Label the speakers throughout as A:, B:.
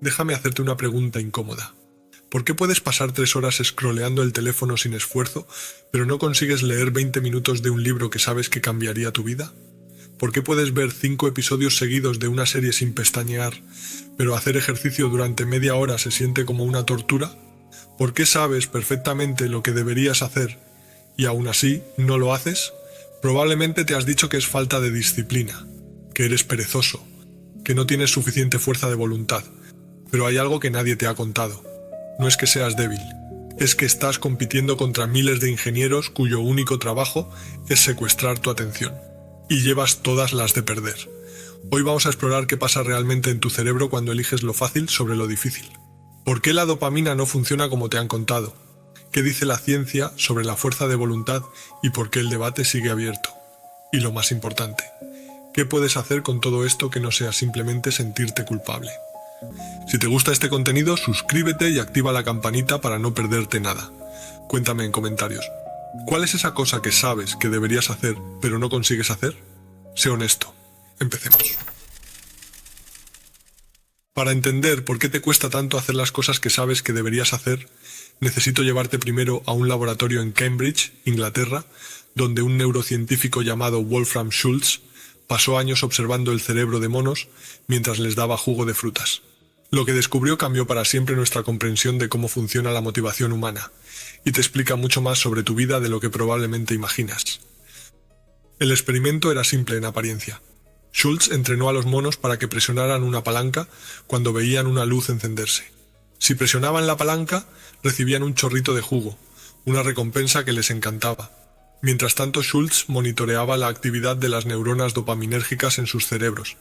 A: déjame hacerte una pregunta incómoda. ¿Por qué puedes pasar 3 horas scrolleando el teléfono sin esfuerzo, pero no consigues leer 20 minutos de un libro que sabes que cambiaría tu vida? ¿Por qué puedes ver 5 episodios seguidos de una serie sin pestañear, pero hacer ejercicio durante media hora se siente como una tortura? ¿Por qué sabes perfectamente lo que deberías hacer y aún así no lo haces? Probablemente te has dicho que es falta de disciplina, que eres perezoso, que no tienes suficiente fuerza de voluntad, pero hay algo que nadie te ha contado. No es que seas débil, es que estás compitiendo contra miles de ingenieros cuyo único trabajo es secuestrar tu atención. Y llevas todas las de perder. Hoy vamos a explorar qué pasa realmente en tu cerebro cuando eliges lo fácil sobre lo difícil. ¿Por qué la dopamina no funciona como te han contado? ¿Qué dice la ciencia sobre la fuerza de voluntad y por qué el debate sigue abierto? Y lo más importante, ¿qué puedes hacer con todo esto que no sea simplemente sentirte culpable? Si te gusta este contenido, suscríbete y activa la campanita para no perderte nada. Cuéntame en comentarios. ¿Cuál es esa cosa que sabes que deberías hacer, pero no consigues hacer? Sé honesto. Empecemos. Para entender por qué te cuesta tanto hacer las cosas que sabes que deberías hacer, necesito llevarte primero a un laboratorio en Cambridge, Inglaterra, donde un neurocientífico llamado Wolfram Schultz pasó años observando el cerebro de monos mientras les daba jugo de frutas. Lo que descubrió cambió para siempre nuestra comprensión de cómo funciona la motivación humana, y te explica mucho más sobre tu vida de lo que probablemente imaginas. El experimento era simple en apariencia. Schultz entrenó a los monos para que presionaran una palanca cuando veían una luz encenderse. Si presionaban la palanca, recibían un chorrito de jugo, una recompensa que les encantaba. Mientras tanto, Schultz monitoreaba la actividad de las neuronas dopaminérgicas en sus cerebros,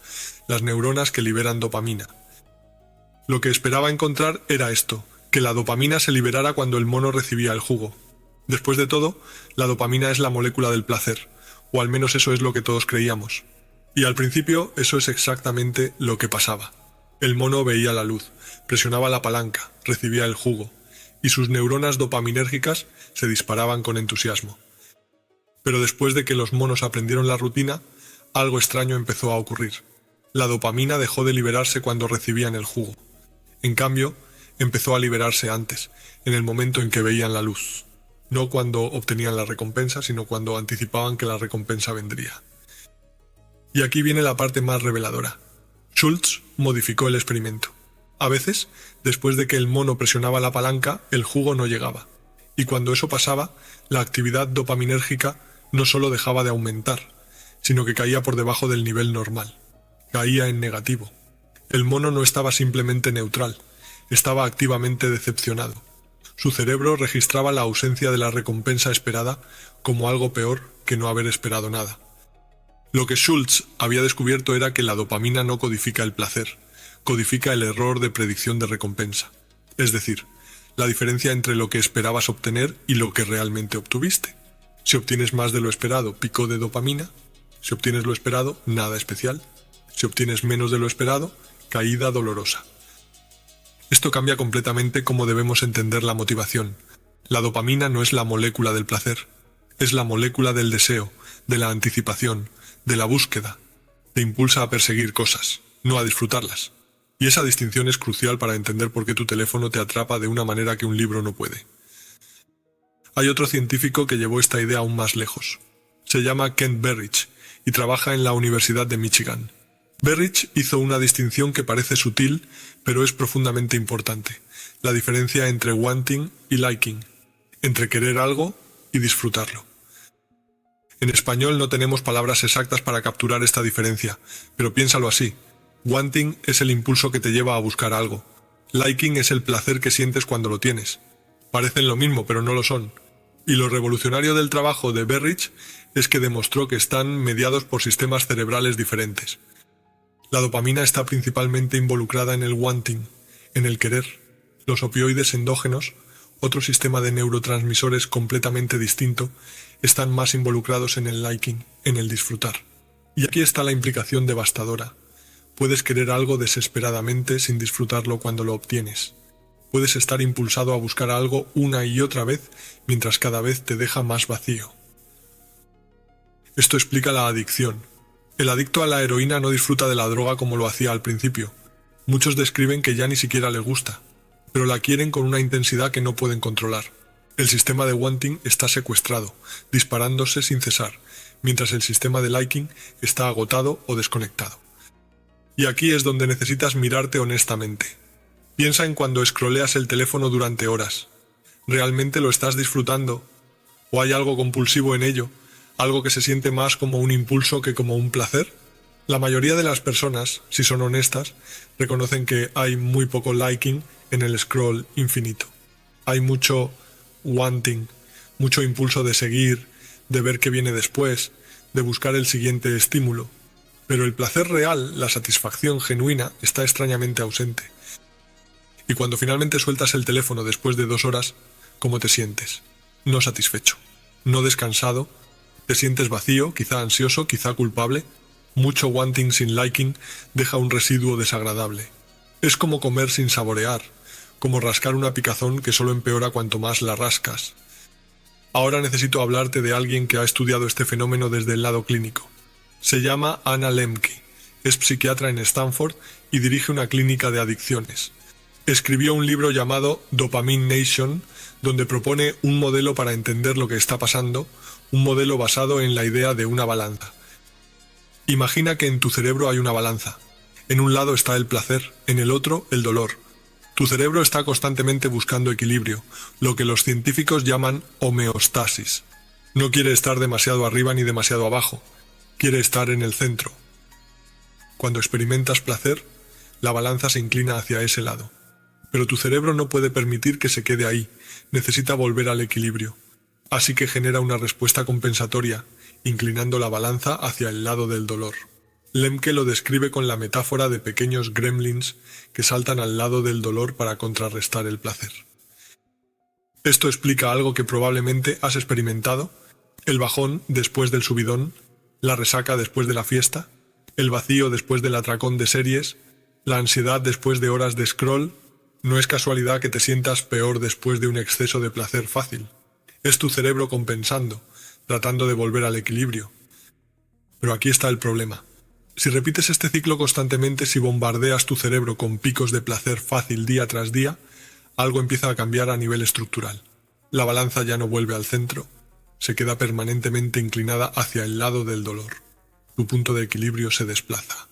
A: las neuronas que liberan dopamina. Lo que esperaba encontrar era esto, que la dopamina se liberara cuando el mono recibía el jugo. Después de todo, la dopamina es la molécula del placer, o al menos eso es lo que todos creíamos. Y al principio eso es exactamente lo que pasaba. El mono veía la luz, presionaba la palanca, recibía el jugo, y sus neuronas dopaminérgicas se disparaban con entusiasmo. Pero después de que los monos aprendieron la rutina, algo extraño empezó a ocurrir. La dopamina dejó de liberarse cuando recibían el jugo. En cambio, empezó a liberarse antes, en el momento en que veían la luz. No cuando obtenían la recompensa, sino cuando anticipaban que la recompensa vendría. Y aquí viene la parte más reveladora. Schultz modificó el experimento. A veces, después de que el mono presionaba la palanca, el jugo no llegaba. Y cuando eso pasaba, la actividad dopaminérgica no solo dejaba de aumentar, sino que caía por debajo del nivel normal. Caía en negativo. El mono no estaba simplemente neutral, estaba activamente decepcionado. Su cerebro registraba la ausencia de la recompensa esperada como algo peor que no haber esperado nada. Lo que Schultz había descubierto era que la dopamina no codifica el placer, codifica el error de predicción de recompensa. Es decir, la diferencia entre lo que esperabas obtener y lo que realmente obtuviste. Si obtienes más de lo esperado, pico de dopamina. Si obtienes lo esperado, nada especial. Si obtienes menos de lo esperado, caída dolorosa. Esto cambia completamente cómo debemos entender la motivación. La dopamina no es la molécula del placer, es la molécula del deseo, de la anticipación, de la búsqueda. Te impulsa a perseguir cosas, no a disfrutarlas. Y esa distinción es crucial para entender por qué tu teléfono te atrapa de una manera que un libro no puede. Hay otro científico que llevó esta idea aún más lejos. Se llama Kent Berridge y trabaja en la Universidad de Michigan. Berridge hizo una distinción que parece sutil, pero es profundamente importante. La diferencia entre wanting y liking, entre querer algo y disfrutarlo. En español no tenemos palabras exactas para capturar esta diferencia, pero piénsalo así. Wanting es el impulso que te lleva a buscar algo. Liking es el placer que sientes cuando lo tienes. Parecen lo mismo, pero no lo son. Y lo revolucionario del trabajo de Berridge es que demostró que están mediados por sistemas cerebrales diferentes. La dopamina está principalmente involucrada en el wanting, en el querer. Los opioides endógenos, otro sistema de neurotransmisores completamente distinto, están más involucrados en el liking, en el disfrutar. Y aquí está la implicación devastadora. Puedes querer algo desesperadamente sin disfrutarlo cuando lo obtienes. Puedes estar impulsado a buscar algo una y otra vez, mientras cada vez te deja más vacío. Esto explica la adicción. El adicto a la heroína no disfruta de la droga como lo hacía al principio. Muchos describen que ya ni siquiera les gusta, pero la quieren con una intensidad que no pueden controlar. El sistema de wanting está secuestrado, disparándose sin cesar, mientras el sistema de liking está agotado o desconectado. Y aquí es donde necesitas mirarte honestamente. Piensa en cuando scrolleas el teléfono durante horas. ¿Realmente lo estás disfrutando? ¿O hay algo compulsivo en ello? ¿Algo que se siente más como un impulso que como un placer? La mayoría de las personas, si son honestas, reconocen que hay muy poco liking en el scroll infinito. Hay mucho wanting, mucho impulso de seguir, de ver qué viene después, de buscar el siguiente estímulo. Pero el placer real, la satisfacción genuina, está extrañamente ausente. Y cuando finalmente sueltas el teléfono después de 2 horas, ¿cómo te sientes? No satisfecho, no descansado, te sientes vacío, quizá ansioso, quizá culpable. Mucho wanting sin liking deja un residuo desagradable. Es como comer sin saborear, como rascar una picazón que solo empeora cuanto más la rascas. Ahora necesito hablarte de alguien que ha estudiado este fenómeno desde el lado clínico. Se llama Anna Lembke, es psiquiatra en Stanford y dirige una clínica de adicciones. Escribió un libro llamado Dopamine Nation, donde propone un modelo para entender lo que está pasando, un modelo basado en la idea de una balanza. Imagina que en tu cerebro hay una balanza. En un lado está el placer, en el otro el dolor. Tu cerebro está constantemente buscando equilibrio, lo que los científicos llaman homeostasis. No quiere estar demasiado arriba ni demasiado abajo, quiere estar en el centro. Cuando experimentas placer, la balanza se inclina hacia ese lado. Pero tu cerebro no puede permitir que se quede ahí, necesita volver al equilibrio. Así que genera una respuesta compensatoria, inclinando la balanza hacia el lado del dolor. Lemke lo describe con la metáfora de pequeños gremlins que saltan al lado del dolor para contrarrestar el placer. Esto explica algo que probablemente has experimentado: el bajón después del subidón, la resaca después de la fiesta, el vacío después del atracón de series, la ansiedad después de horas de scroll. No es casualidad que te sientas peor después de un exceso de placer fácil. Es tu cerebro compensando, tratando de volver al equilibrio. Pero aquí está el problema. Si repites este ciclo constantemente, si bombardeas tu cerebro con picos de placer fácil día tras día, algo empieza a cambiar a nivel estructural. La balanza ya no vuelve al centro, se queda permanentemente inclinada hacia el lado del dolor. Tu punto de equilibrio se desplaza.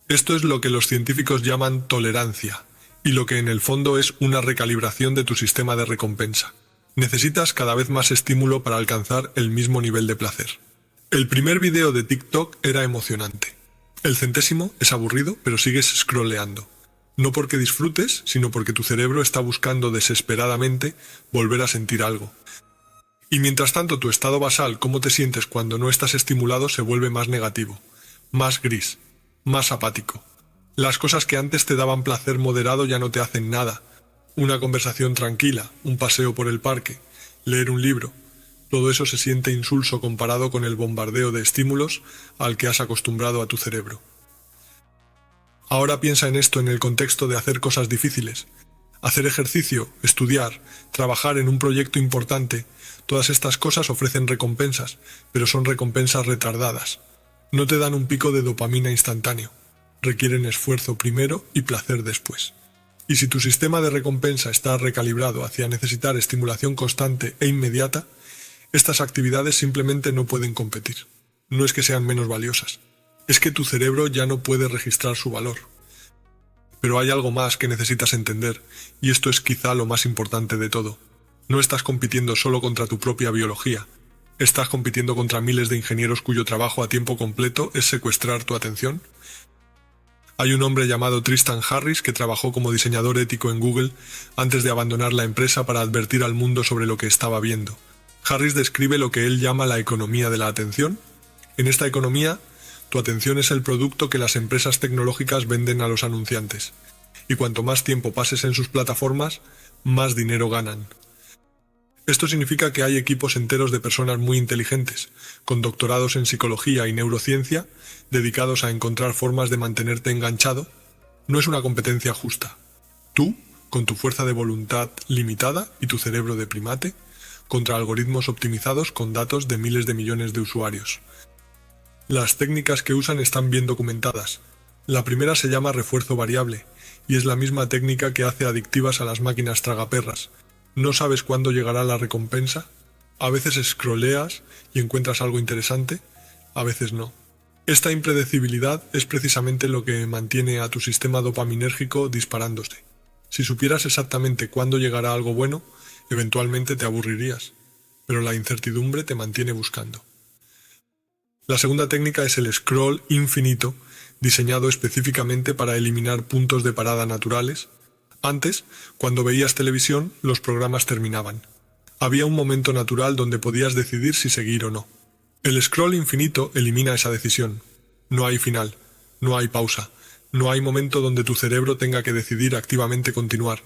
A: Esto es lo que los científicos llaman tolerancia, y lo que en el fondo es una recalibración de tu sistema de recompensa. Necesitas cada vez más estímulo para alcanzar el mismo nivel de placer. El primer video de TikTok era emocionante. El 100º es aburrido, pero sigues scrolleando. No porque disfrutes, sino porque tu cerebro está buscando desesperadamente volver a sentir algo. Y mientras tanto tu estado basal, cómo te sientes cuando no estás estimulado, se vuelve más negativo, más gris, más apático. Las cosas que antes te daban placer moderado ya no te hacen nada. Una conversación tranquila, un paseo por el parque, leer un libro, todo eso se siente insulso comparado con el bombardeo de estímulos al que has acostumbrado a tu cerebro. Ahora piensa en esto en el contexto de hacer cosas difíciles. Hacer ejercicio, estudiar, trabajar en un proyecto importante, todas estas cosas ofrecen recompensas, pero son recompensas retardadas. No te dan un pico de dopamina instantáneo. Requieren esfuerzo primero y placer después. Y si tu sistema de recompensa está recalibrado hacia necesitar estimulación constante e inmediata, estas actividades simplemente no pueden competir. No es que sean menos valiosas, es que tu cerebro ya no puede registrar su valor. Pero hay algo más que necesitas entender, y esto es quizá lo más importante de todo. No estás compitiendo solo contra tu propia biología, estás compitiendo contra miles de ingenieros cuyo trabajo a tiempo completo es secuestrar tu atención. Hay un hombre llamado Tristan Harris que trabajó como diseñador ético en Google antes de abandonar la empresa para advertir al mundo sobre lo que estaba viendo. Harris describe lo que él llama la economía de la atención. En esta economía, tu atención es el producto que las empresas tecnológicas venden a los anunciantes. Y cuanto más tiempo pases en sus plataformas, más dinero ganan. Esto significa que hay equipos enteros de personas muy inteligentes, con doctorados en psicología y neurociencia, dedicados a encontrar formas de mantenerte enganchado. No es una competencia justa. Tú, con tu fuerza de voluntad limitada y tu cerebro de primate, contra algoritmos optimizados con datos de miles de millones de usuarios. Las técnicas que usan están bien documentadas. La primera se llama refuerzo variable, y es la misma técnica que hace adictivas a las máquinas tragaperras. ¿No sabes cuándo llegará la recompensa? A veces scrolleas y encuentras algo interesante, a veces no. Esta impredecibilidad es precisamente lo que mantiene a tu sistema dopaminérgico disparándose. Si supieras exactamente cuándo llegará algo bueno, eventualmente te aburrirías, pero la incertidumbre te mantiene buscando. La segunda técnica es el scroll infinito, diseñado específicamente para eliminar puntos de parada naturales. Antes, cuando veías televisión, los programas terminaban. Había un momento natural donde podías decidir si seguir o no. El scroll infinito elimina esa decisión. No hay final, no hay pausa, no hay momento donde tu cerebro tenga que decidir activamente continuar.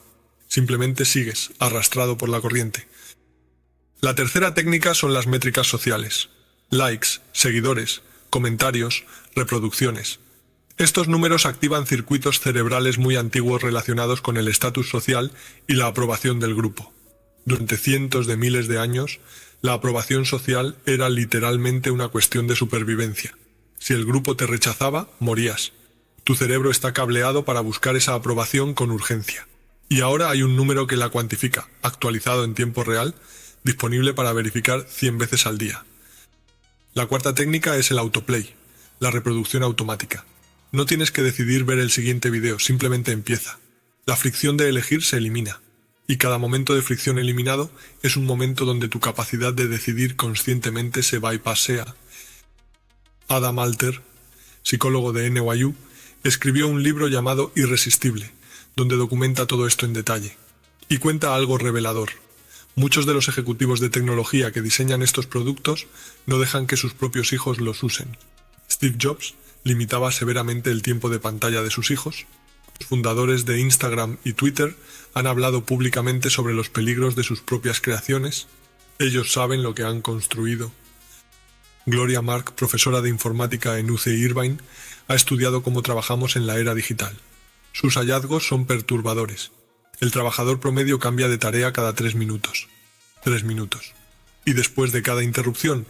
A: Simplemente sigues, arrastrado por la corriente. La tercera técnica son las métricas sociales. Likes, seguidores, comentarios, reproducciones. Estos números activan circuitos cerebrales muy antiguos relacionados con el estatus social y la aprobación del grupo. Durante cientos de miles de años, la aprobación social era literalmente una cuestión de supervivencia. Si el grupo te rechazaba, morías. Tu cerebro está cableado para buscar esa aprobación con urgencia. Y ahora hay un número que la cuantifica, actualizado en tiempo real, disponible para verificar 100 veces al día. La cuarta técnica es el autoplay, la reproducción automática. No tienes que decidir ver el siguiente video, simplemente empieza. La fricción de elegir se elimina. Y cada momento de fricción eliminado es un momento donde tu capacidad de decidir conscientemente se bypassea. Adam Alter, psicólogo de NYU, escribió un libro llamado Irresistible, donde documenta todo esto en detalle. Y cuenta algo revelador. Muchos de los ejecutivos de tecnología que diseñan estos productos no dejan que sus propios hijos los usen. Steve Jobs limitaba severamente el tiempo de pantalla de sus hijos. Los fundadores de Instagram y Twitter han hablado públicamente sobre los peligros de sus propias creaciones. Ellos saben lo que han construido. Gloria Mark, profesora de informática en UC Irvine, ha estudiado cómo trabajamos en la era digital. Sus hallazgos son perturbadores. El trabajador promedio cambia de tarea cada 3 minutos. 3 minutos. Y después de cada interrupción,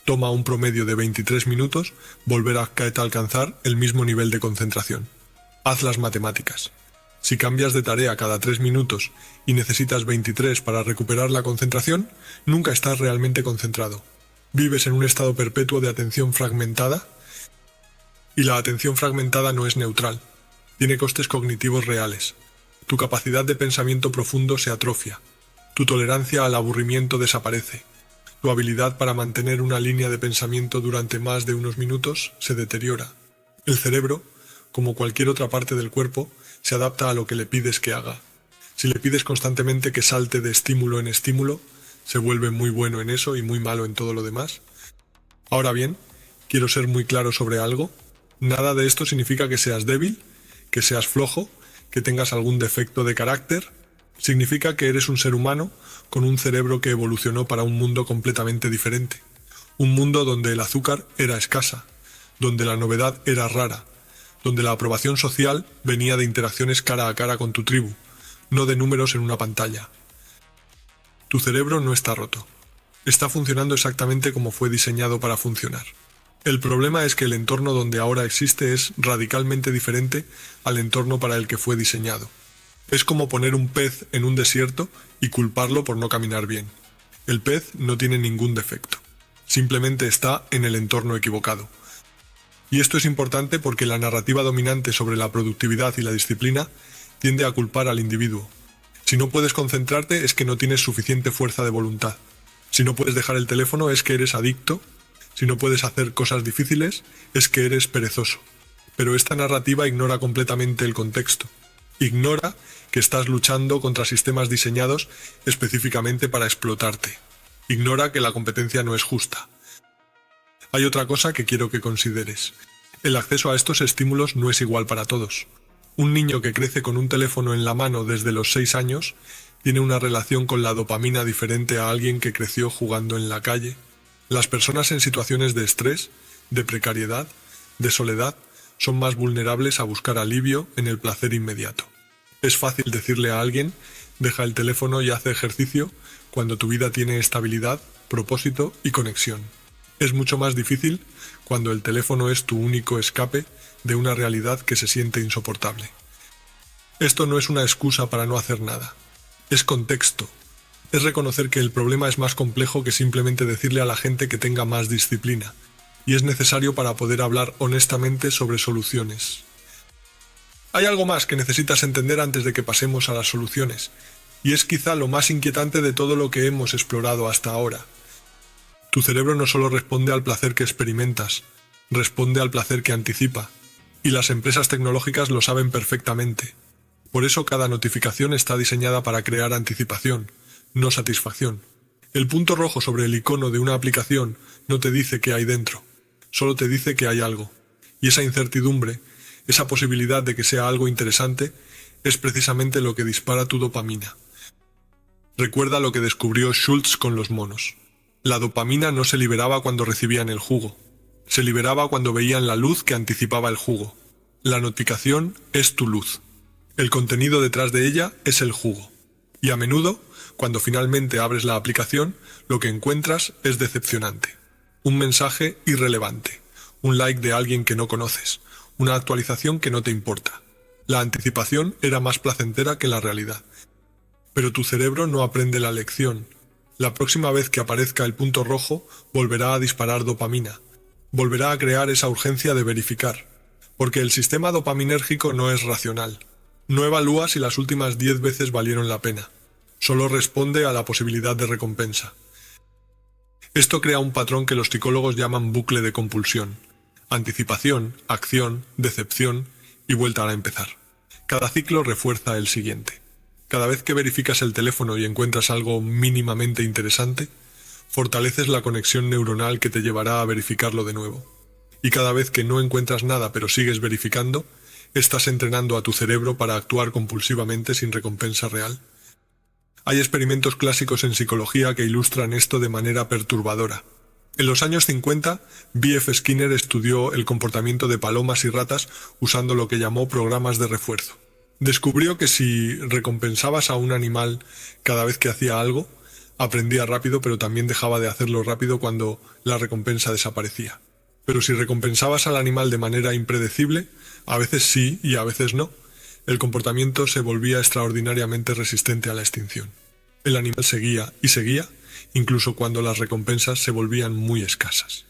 A: toma un promedio de 23 minutos volver a alcanzar el mismo nivel de concentración. Haz las matemáticas. Si cambias de tarea cada 3 minutos y necesitas 23 para recuperar la concentración, nunca estás realmente concentrado. Vives en un estado perpetuo de atención fragmentada, y la atención fragmentada no es neutral. Tiene costes cognitivos reales. Tu capacidad de pensamiento profundo se atrofia. Tu tolerancia al aburrimiento desaparece. Tu habilidad para mantener una línea de pensamiento durante más de unos minutos se deteriora. El cerebro, como cualquier otra parte del cuerpo, se adapta a lo que le pides que haga. Si le pides constantemente que salte de estímulo en estímulo, se vuelve muy bueno en eso y muy malo en todo lo demás. Ahora bien, quiero ser muy claro sobre algo. Nada de esto significa que seas débil, que seas flojo, que tengas algún defecto de carácter. Significa que eres un ser humano con un cerebro que evolucionó para un mundo completamente diferente. Un mundo donde el azúcar era escasa, donde la novedad era rara, donde la aprobación social venía de interacciones cara a cara con tu tribu, no de números en una pantalla. Tu cerebro no está roto. Está funcionando exactamente como fue diseñado para funcionar. El problema es que el entorno donde ahora existe es radicalmente diferente al entorno para el que fue diseñado. Es como poner un pez en un desierto y culparlo por no caminar bien. El pez no tiene ningún defecto. Simplemente está en el entorno equivocado. Y esto es importante porque la narrativa dominante sobre la productividad y la disciplina tiende a culpar al individuo. Si no puedes concentrarte es que no tienes suficiente fuerza de voluntad. Si no puedes dejar el teléfono es que eres adicto. Si no puedes hacer cosas difíciles es que eres perezoso. Pero esta narrativa ignora completamente el contexto. Ignora que estás luchando contra sistemas diseñados específicamente para explotarte. Ignora que la competencia no es justa. Hay otra cosa que quiero que consideres. El acceso a estos estímulos no es igual para todos. Un niño que crece con un teléfono en la mano desde los 6 años tiene una relación con la dopamina diferente a alguien que creció jugando en la calle. Las personas en situaciones de estrés, de precariedad, de soledad, son más vulnerables a buscar alivio en el placer inmediato. Es fácil decirle a alguien, deja el teléfono y hace ejercicio, cuando tu vida tiene estabilidad, propósito y conexión. Es mucho más difícil cuando el teléfono es tu único escape de una realidad que se siente insoportable. Esto no es una excusa para no hacer nada. Es contexto. Es reconocer que el problema es más complejo que simplemente decirle a la gente que tenga más disciplina, y es necesario para poder hablar honestamente sobre soluciones. Hay algo más que necesitas entender antes de que pasemos a las soluciones, y es quizá lo más inquietante de todo lo que hemos explorado hasta ahora. Tu cerebro no solo responde al placer que experimentas, responde al placer que anticipa, y las empresas tecnológicas lo saben perfectamente. Por eso cada notificación está diseñada para crear anticipación, no satisfacción. El punto rojo sobre el icono de una aplicación no te dice qué hay dentro, solo te dice que hay algo. Y esa incertidumbre, esa posibilidad de que sea algo interesante, es precisamente lo que dispara tu dopamina. Recuerda lo que descubrió Schultz con los monos. La dopamina no se liberaba cuando recibían el jugo, se liberaba cuando veían la luz que anticipaba el jugo. La notificación es tu luz. El contenido detrás de ella es el jugo. Y a menudo, cuando finalmente abres la aplicación, lo que encuentras es decepcionante. Un mensaje irrelevante, un like de alguien que no conoces, una actualización que no te importa. La anticipación era más placentera que la realidad. Pero tu cerebro no aprende la lección. La próxima vez que aparezca el punto rojo, volverá a disparar dopamina. Volverá a crear esa urgencia de verificar. Porque el sistema dopaminérgico no es racional. No evalúa si las últimas 10 veces valieron la pena. Solo responde a la posibilidad de recompensa. Esto crea un patrón que los psicólogos llaman bucle de compulsión. Anticipación, acción, decepción y vuelta a empezar. Cada ciclo refuerza el siguiente. Cada vez que verificas el teléfono y encuentras algo mínimamente interesante, fortaleces la conexión neuronal que te llevará a verificarlo de nuevo. Y cada vez que no encuentras nada pero sigues verificando, estás entrenando a tu cerebro para actuar compulsivamente sin recompensa real. Hay experimentos clásicos en psicología que ilustran esto de manera perturbadora. En los años 50, B.F. Skinner estudió el comportamiento de palomas y ratas usando lo que llamó programas de refuerzo. Descubrió que si recompensabas a un animal cada vez que hacía algo, aprendía rápido, pero también dejaba de hacerlo rápido cuando la recompensa desaparecía. Pero si recompensabas al animal de manera impredecible, a veces sí y a veces no, el comportamiento se volvía extraordinariamente resistente a la extinción. El animal seguía y seguía, incluso cuando las recompensas se volvían muy escasas.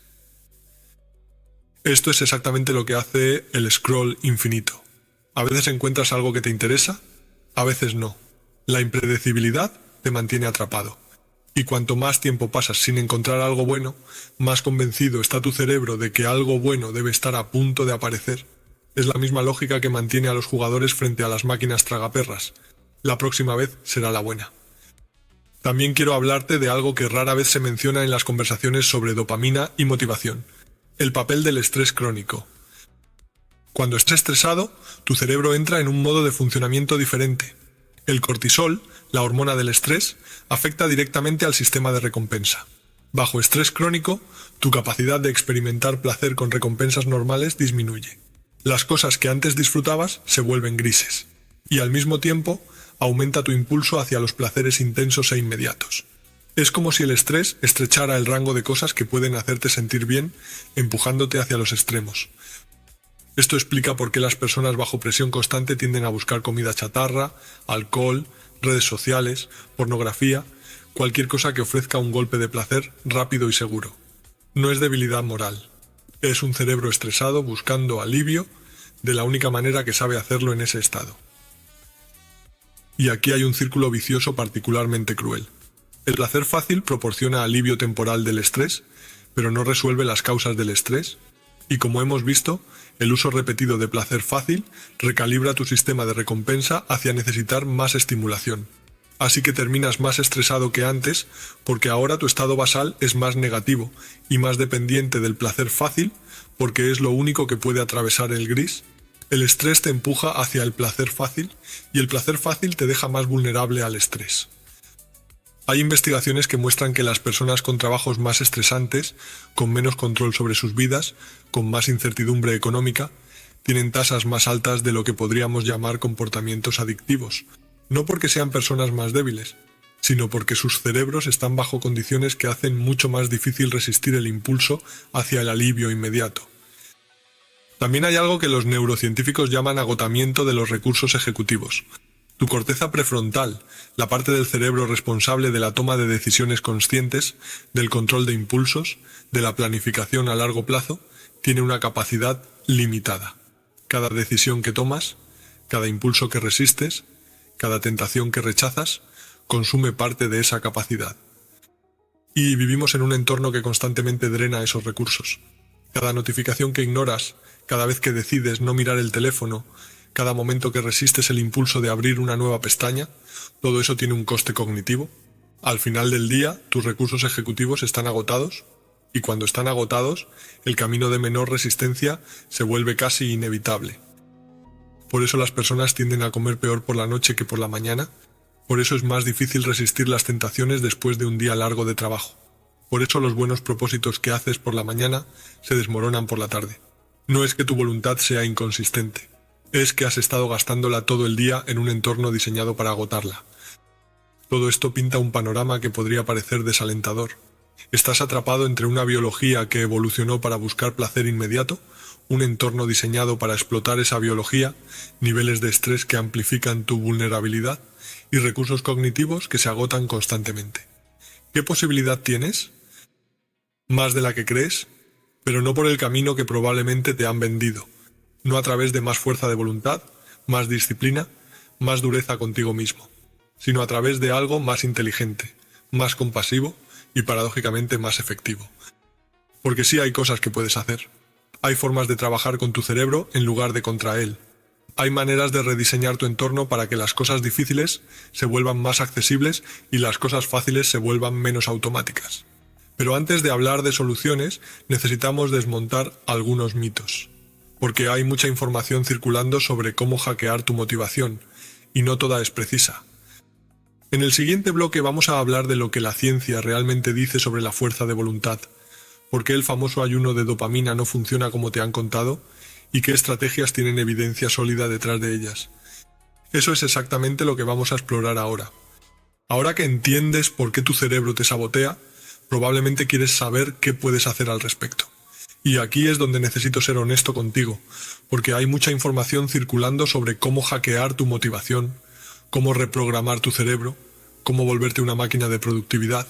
A: Esto es exactamente lo que hace el scroll infinito. A veces encuentras algo que te interesa, a veces no. La impredecibilidad te mantiene atrapado. Y cuanto más tiempo pasas sin encontrar algo bueno, más convencido está tu cerebro de que algo bueno debe estar a punto de aparecer. Es la misma lógica que mantiene a los jugadores frente a las máquinas tragaperras. La próxima vez será la buena. También quiero hablarte de algo que rara vez se menciona en las conversaciones sobre dopamina y motivación: el papel del estrés crónico. Cuando estás estresado, tu cerebro entra en un modo de funcionamiento diferente. El cortisol, la hormona del estrés, afecta directamente al sistema de recompensa. Bajo estrés crónico, tu capacidad de experimentar placer con recompensas normales disminuye. Las cosas que antes disfrutabas se vuelven grises. Y al mismo tiempo, aumenta tu impulso hacia los placeres intensos e inmediatos. Es como si el estrés estrechara el rango de cosas que pueden hacerte sentir bien, empujándote hacia los extremos. Esto explica por qué las personas bajo presión constante tienden a buscar comida chatarra, alcohol, redes sociales, pornografía, cualquier cosa que ofrezca un golpe de placer rápido y seguro. No es debilidad moral. Es un cerebro estresado buscando alivio de la única manera que sabe hacerlo en ese estado. Y aquí hay un círculo vicioso particularmente cruel. El placer fácil proporciona alivio temporal del estrés, pero no resuelve las causas del estrés. Y como hemos visto, el uso repetido de placer fácil recalibra tu sistema de recompensa hacia necesitar más estimulación. Así que terminas más estresado que antes, porque ahora tu estado basal es más negativo y más dependiente del placer fácil, porque es lo único que puede atravesar el gris. El estrés te empuja hacia el placer fácil y el placer fácil te deja más vulnerable al estrés. Hay investigaciones que muestran que las personas con trabajos más estresantes, con menos control sobre sus vidas, con más incertidumbre económica, tienen tasas más altas de lo que podríamos llamar comportamientos adictivos. No porque sean personas más débiles, sino porque sus cerebros están bajo condiciones que hacen mucho más difícil resistir el impulso hacia el alivio inmediato. También hay algo que los neurocientíficos llaman agotamiento de los recursos ejecutivos. Tu corteza prefrontal, la parte del cerebro responsable de la toma de decisiones conscientes, del control de impulsos, de la planificación a largo plazo, tiene una capacidad limitada. Cada decisión que tomas, cada impulso que resistes, cada tentación que rechazas, consume parte de esa capacidad. Y vivimos en un entorno que constantemente drena esos recursos. Cada notificación que ignoras, cada vez que decides no mirar el teléfono, cada momento que resistes el impulso de abrir una nueva pestaña, todo eso tiene un coste cognitivo. Al final del día, tus recursos ejecutivos están agotados, y cuando están agotados, el camino de menor resistencia se vuelve casi inevitable. Por eso las personas tienden a comer peor por la noche que por la mañana. Por eso es más difícil resistir las tentaciones después de un día largo de trabajo. Por eso los buenos propósitos que haces por la mañana se desmoronan por la tarde. No es que tu voluntad sea inconsistente, es que has estado gastándola todo el día en un entorno diseñado para agotarla. Todo esto pinta un panorama que podría parecer desalentador. Estás atrapado entre una biología que evolucionó para buscar placer inmediato, un entorno diseñado para explotar esa biología, niveles de estrés que amplifican tu vulnerabilidad y recursos cognitivos que se agotan constantemente. ¿Qué posibilidad tienes? Más de la que crees, pero no por el camino que probablemente te han vendido, no a través de más fuerza de voluntad, más disciplina, más dureza contigo mismo, sino a través de algo más inteligente, más compasivo y paradójicamente más efectivo. Porque sí hay cosas que puedes hacer. Hay formas de trabajar con tu cerebro en lugar de contra él. Hay maneras de rediseñar tu entorno para que las cosas difíciles se vuelvan más accesibles y las cosas fáciles se vuelvan menos automáticas. Pero antes de hablar de soluciones, necesitamos desmontar algunos mitos. Porque hay mucha información circulando sobre cómo hackear tu motivación, y no toda es precisa. En el siguiente bloque vamos a hablar de lo que la ciencia realmente dice sobre la fuerza de voluntad, por qué el famoso ayuno de dopamina no funciona como te han contado, y qué estrategias tienen evidencia sólida detrás de ellas. Eso es exactamente lo que vamos a explorar ahora. Ahora que entiendes por qué tu cerebro te sabotea, probablemente quieres saber qué puedes hacer al respecto. Y aquí es donde necesito ser honesto contigo, porque hay mucha información circulando sobre cómo hackear tu motivación, cómo reprogramar tu cerebro, cómo volverte una máquina de productividad,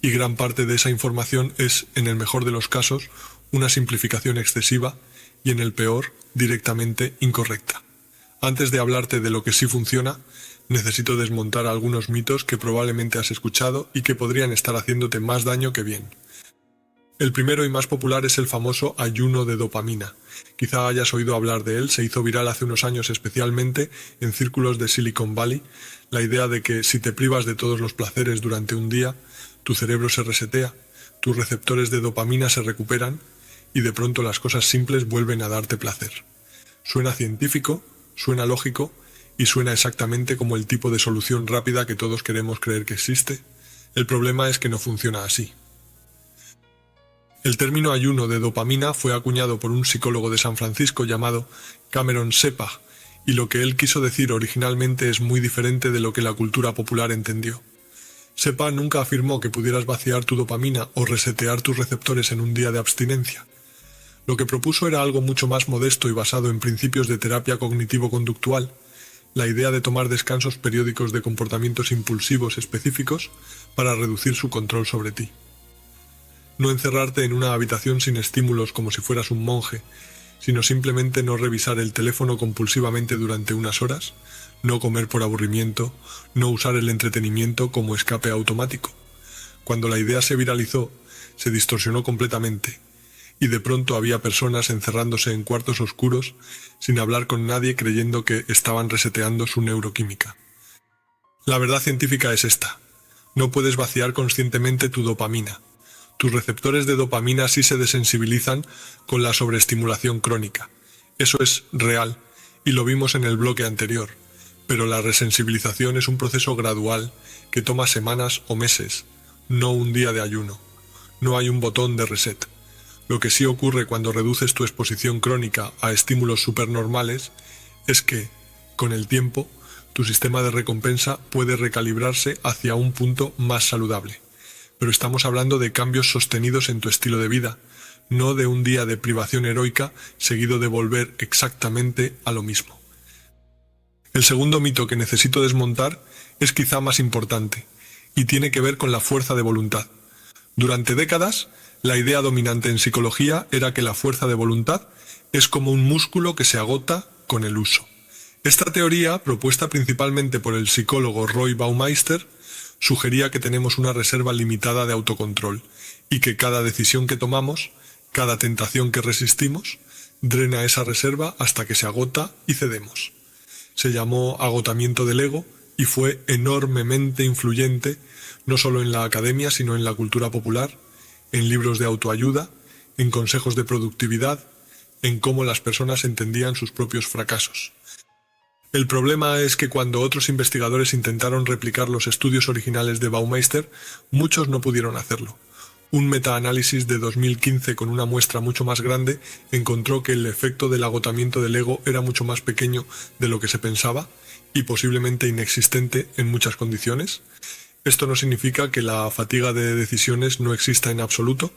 A: y gran parte de esa información es, en el mejor de los casos, una simplificación excesiva y en el peor, directamente incorrecta. Antes de hablarte de lo que sí funciona, necesito desmontar algunos mitos que probablemente has escuchado y que podrían estar haciéndote más daño que bien. El primero y más popular es el famoso ayuno de dopamina. Quizá hayas oído hablar de él, se hizo viral hace unos años especialmente en círculos de Silicon Valley, la idea de que si te privas de todos los placeres durante un día, tu cerebro se resetea, tus receptores de dopamina se recuperan y de pronto las cosas simples vuelven a darte placer. Suena científico, suena lógico y suena exactamente como el tipo de solución rápida que todos queremos creer que existe. El problema es que no funciona así. El término ayuno de dopamina fue acuñado por un psicólogo de San Francisco llamado Cameron Sepah, y lo que él quiso decir originalmente es muy diferente de lo que la cultura popular entendió. Sepah nunca afirmó que pudieras vaciar tu dopamina o resetear tus receptores en un día de abstinencia. Lo que propuso era algo mucho más modesto y basado en principios de terapia cognitivo-conductual, la idea de tomar descansos periódicos de comportamientos impulsivos específicos para reducir su control sobre ti. No encerrarte en una habitación sin estímulos como si fueras un monje, sino simplemente no revisar el teléfono compulsivamente durante unas horas, no comer por aburrimiento, no usar el entretenimiento como escape automático. Cuando la idea se viralizó, se distorsionó completamente, y de pronto había personas encerrándose en cuartos oscuros sin hablar con nadie creyendo que estaban reseteando su neuroquímica. La verdad científica es esta: no puedes vaciar conscientemente tu dopamina. Tus receptores de dopamina sí se desensibilizan con la sobreestimulación crónica. Eso es real, y lo vimos en el bloque anterior, pero la resensibilización es un proceso gradual que toma semanas o meses, no un día de ayuno. No hay un botón de reset. Lo que sí ocurre cuando reduces tu exposición crónica a estímulos supernormales es que, con el tiempo, tu sistema de recompensa puede recalibrarse hacia un punto más saludable. Pero estamos hablando de cambios sostenidos en tu estilo de vida, no de un día de privación heroica seguido de volver exactamente a lo mismo. El segundo mito que necesito desmontar es quizá más importante, y tiene que ver con la fuerza de voluntad. Durante décadas, la idea dominante en psicología era que la fuerza de voluntad es como un músculo que se agota con el uso. Esta teoría, propuesta principalmente por el psicólogo Roy Baumeister, sugería que tenemos una reserva limitada de autocontrol y que cada decisión que tomamos, cada tentación que resistimos, drena esa reserva hasta que se agota y cedemos. Se llamó agotamiento del ego y fue enormemente influyente no solo en la academia sino en la cultura popular, en libros de autoayuda, en consejos de productividad, en cómo las personas entendían sus propios fracasos. El problema es que cuando otros investigadores intentaron replicar los estudios originales de Baumeister, muchos no pudieron hacerlo. Un metaanálisis de 2015 con una muestra mucho más grande encontró que el efecto del agotamiento del ego era mucho más pequeño de lo que se pensaba y posiblemente inexistente en muchas condiciones. Esto no significa que la fatiga de decisiones no exista en absoluto.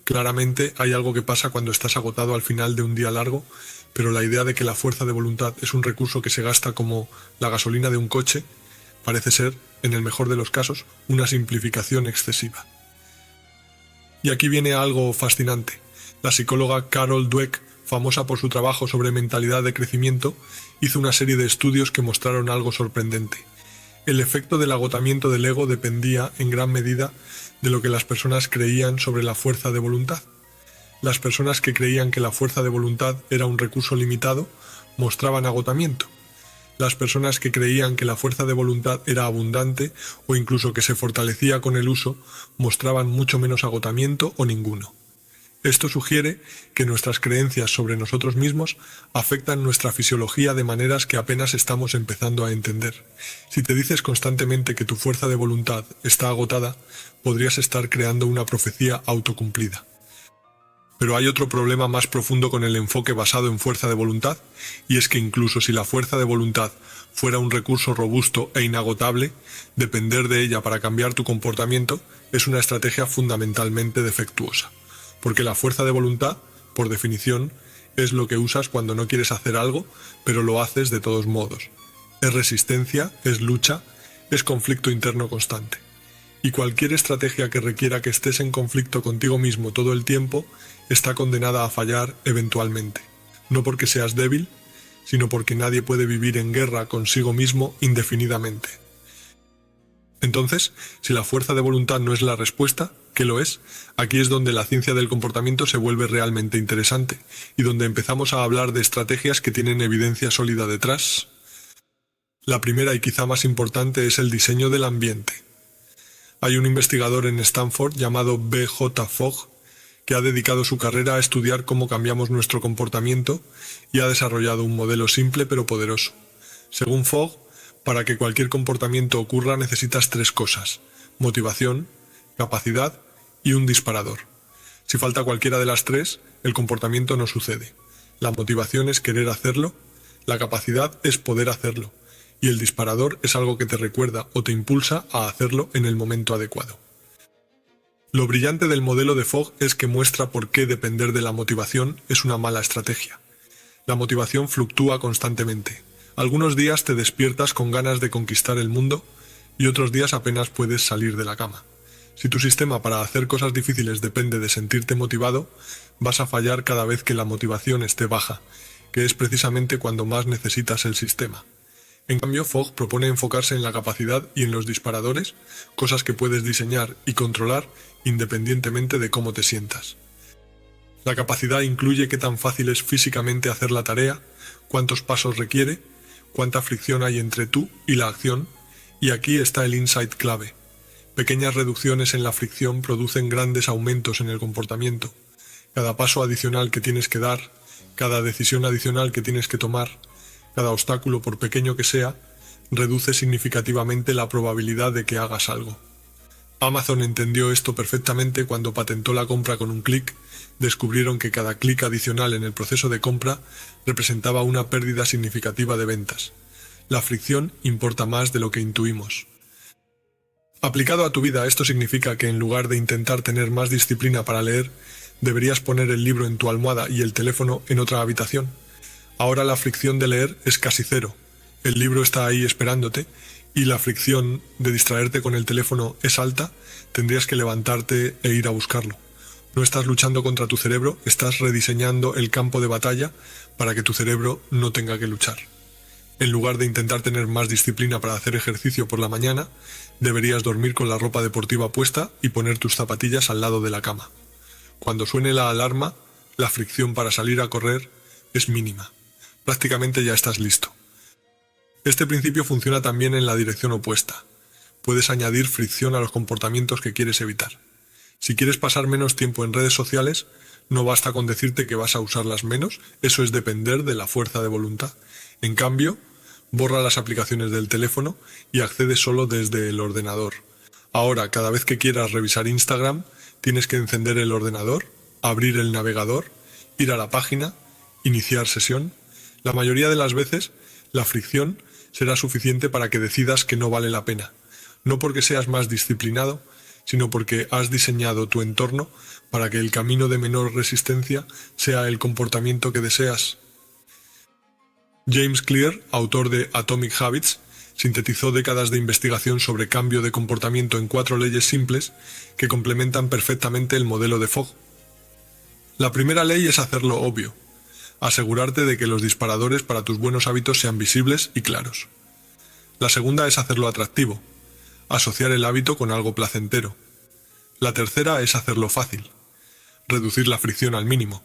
A: Claramente hay algo que pasa cuando estás agotado al final de un día largo, pero la idea de que la fuerza de voluntad es un recurso que se gasta como la gasolina de un coche parece ser, en el mejor de los casos, una simplificación excesiva. Y aquí viene algo fascinante. La psicóloga Carol Dweck, famosa por su trabajo sobre mentalidad de crecimiento, hizo una serie de estudios que mostraron algo sorprendente. El efecto del agotamiento del ego dependía, en gran medida, de lo que las personas creían sobre la fuerza de voluntad. Las personas que creían que la fuerza de voluntad era un recurso limitado mostraban agotamiento. Las personas que creían que la fuerza de voluntad era abundante o incluso que se fortalecía con el uso mostraban mucho menos agotamiento o ninguno. Esto sugiere que nuestras creencias sobre nosotros mismos afectan nuestra fisiología de maneras que apenas estamos empezando a entender. Si te dices constantemente que tu fuerza de voluntad está agotada, podrías estar creando una profecía autocumplida. Pero hay otro problema más profundo con el enfoque basado en fuerza de voluntad, y es que incluso si la fuerza de voluntad fuera un recurso robusto e inagotable, depender de ella para cambiar tu comportamiento es una estrategia fundamentalmente defectuosa. Porque la fuerza de voluntad, por definición, es lo que usas cuando no quieres hacer algo, pero lo haces de todos modos. Es resistencia, es lucha, es conflicto interno constante. Y cualquier estrategia que requiera que estés en conflicto contigo mismo todo el tiempo está condenada a fallar eventualmente. No porque seas débil, sino porque nadie puede vivir en guerra consigo mismo indefinidamente. Entonces, si la fuerza de voluntad no es la respuesta, ¿qué lo es? Aquí es donde la ciencia del comportamiento se vuelve realmente interesante y donde empezamos a hablar de estrategias que tienen evidencia sólida detrás. La primera y quizá más importante es el diseño del ambiente. Hay un investigador en Stanford llamado B.J. Fogg que ha dedicado su carrera a estudiar cómo cambiamos nuestro comportamiento y ha desarrollado un modelo simple pero poderoso. Según Fogg, para que cualquier comportamiento ocurra necesitas tres cosas: motivación, capacidad y un disparador. Si falta cualquiera de las tres, el comportamiento no sucede. La motivación es querer hacerlo, la capacidad es poder hacerlo, y el disparador es algo que te recuerda o te impulsa a hacerlo en el momento adecuado. Lo brillante del modelo de Fogg es que muestra por qué depender de la motivación es una mala estrategia. La motivación fluctúa constantemente. Algunos días te despiertas con ganas de conquistar el mundo y otros días apenas puedes salir de la cama. Si tu sistema para hacer cosas difíciles depende de sentirte motivado, vas a fallar cada vez que la motivación esté baja, que es precisamente cuando más necesitas el sistema. En cambio, Fogg propone enfocarse en la capacidad y en los disparadores, cosas que puedes diseñar y controlar independientemente de cómo te sientas. La capacidad incluye qué tan fácil es físicamente hacer la tarea, cuántos pasos requiere, cuánta fricción hay entre tú y la acción, y aquí está el insight clave. Pequeñas reducciones en la fricción producen grandes aumentos en el comportamiento. Cada paso adicional que tienes que dar, cada decisión adicional que tienes que tomar, cada obstáculo, por pequeño que sea, reduce significativamente la probabilidad de que hagas algo. Amazon entendió esto perfectamente cuando patentó la compra con un clic. Descubrieron que cada clic adicional en el proceso de compra representaba una pérdida significativa de ventas. La fricción importa más de lo que intuimos. Aplicado a tu vida, esto significa que en lugar de intentar tener más disciplina para leer, deberías poner el libro en tu almohada y el teléfono en otra habitación. Ahora la fricción de leer es casi cero. El libro está ahí esperándote y la fricción de distraerte con el teléfono es alta, tendrías que levantarte e ir a buscarlo. No estás luchando contra tu cerebro, estás rediseñando el campo de batalla para que tu cerebro no tenga que luchar. En lugar de intentar tener más disciplina para hacer ejercicio por la mañana, deberías dormir con la ropa deportiva puesta y poner tus zapatillas al lado de la cama. Cuando suene la alarma, la fricción para salir a correr es mínima. Prácticamente ya estás listo. Este principio funciona también en la dirección opuesta. Puedes añadir fricción a los comportamientos que quieres evitar. Si quieres pasar menos tiempo en redes sociales, no basta con decirte que vas a usarlas menos, eso es depender de la fuerza de voluntad. En cambio, borra las aplicaciones del teléfono y accede solo desde el ordenador. Ahora, cada vez que quieras revisar Instagram, tienes que encender el ordenador, abrir el navegador, ir a la página, iniciar sesión. La mayoría de las veces, la fricción será suficiente para que decidas que no vale la pena. No porque seas más disciplinado, sino porque has diseñado tu entorno para que el camino de menor resistencia sea el comportamiento que deseas. James Clear, autor de Atomic Habits, sintetizó décadas de investigación sobre cambio de comportamiento en 4 leyes simples que complementan perfectamente el modelo de Fogg. La primera ley es hacerlo obvio, asegurarte de que los disparadores para tus buenos hábitos sean visibles y claros. La segunda es hacerlo atractivo, asociar el hábito con algo placentero. La tercera es hacerlo fácil, reducir la fricción al mínimo.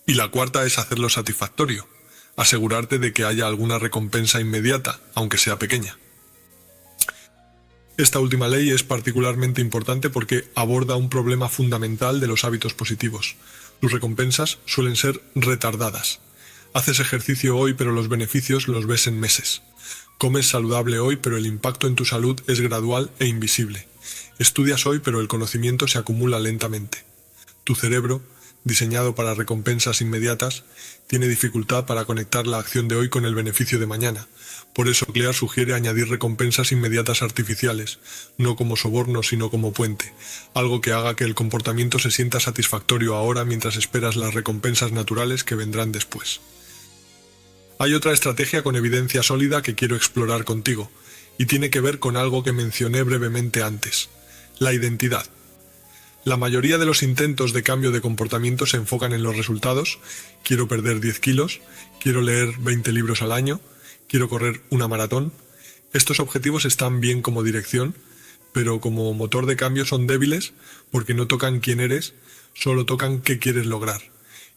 A: Y la cuarta es hacerlo satisfactorio, asegurarte de que haya alguna recompensa inmediata, aunque sea pequeña. Esta última ley es particularmente importante porque aborda un problema fundamental de los hábitos positivos. Tus recompensas suelen ser retardadas. Haces ejercicio hoy, pero los beneficios los ves en meses. Comes saludable hoy, pero el impacto en tu salud es gradual e invisible. Estudias hoy, pero el conocimiento se acumula lentamente. Tu cerebro, diseñado para recompensas inmediatas, tiene dificultad para conectar la acción de hoy con el beneficio de mañana. Por eso Clear sugiere añadir recompensas inmediatas artificiales, no como soborno sino como puente, algo que haga que el comportamiento se sienta satisfactorio ahora mientras esperas las recompensas naturales que vendrán después. Hay otra estrategia con evidencia sólida que quiero explorar contigo, y tiene que ver con algo que mencioné brevemente antes: la identidad. La mayoría de los intentos de cambio de comportamiento se enfocan en los resultados. Quiero perder 10 kilos, quiero leer 20 libros al año, quiero correr una maratón. Estos objetivos están bien como dirección, pero como motor de cambio son débiles porque no tocan quién eres, solo tocan qué quieres lograr.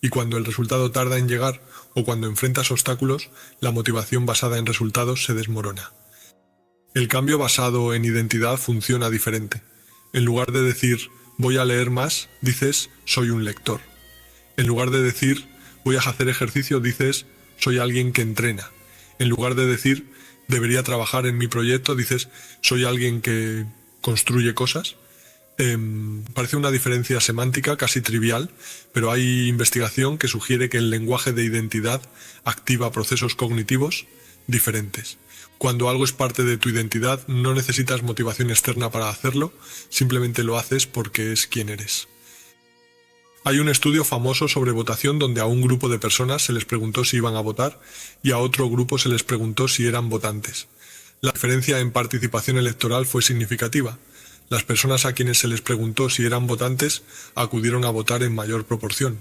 A: Y cuando el resultado tarda en llegar o cuando enfrentas obstáculos, la motivación basada en resultados se desmorona. El cambio basado en identidad funciona diferente. En lugar de decir voy a leer más, dices soy un lector. En lugar de decir voy a hacer ejercicio, dices soy alguien que entrena. En lugar de decir debería trabajar en mi proyecto, dices soy alguien que construye cosas. Parece una diferencia semántica casi trivial, pero hay investigación que sugiere que el lenguaje de identidad activa procesos cognitivos diferentes. Cuando algo es parte de tu identidad, no necesitas motivación externa para hacerlo, simplemente lo haces porque es quien eres. Hay un estudio famoso sobre votación donde a un grupo de personas se les preguntó si iban a votar y a otro grupo se les preguntó si eran votantes. La diferencia en participación electoral fue significativa. Las personas a quienes se les preguntó si eran votantes acudieron a votar en mayor proporción.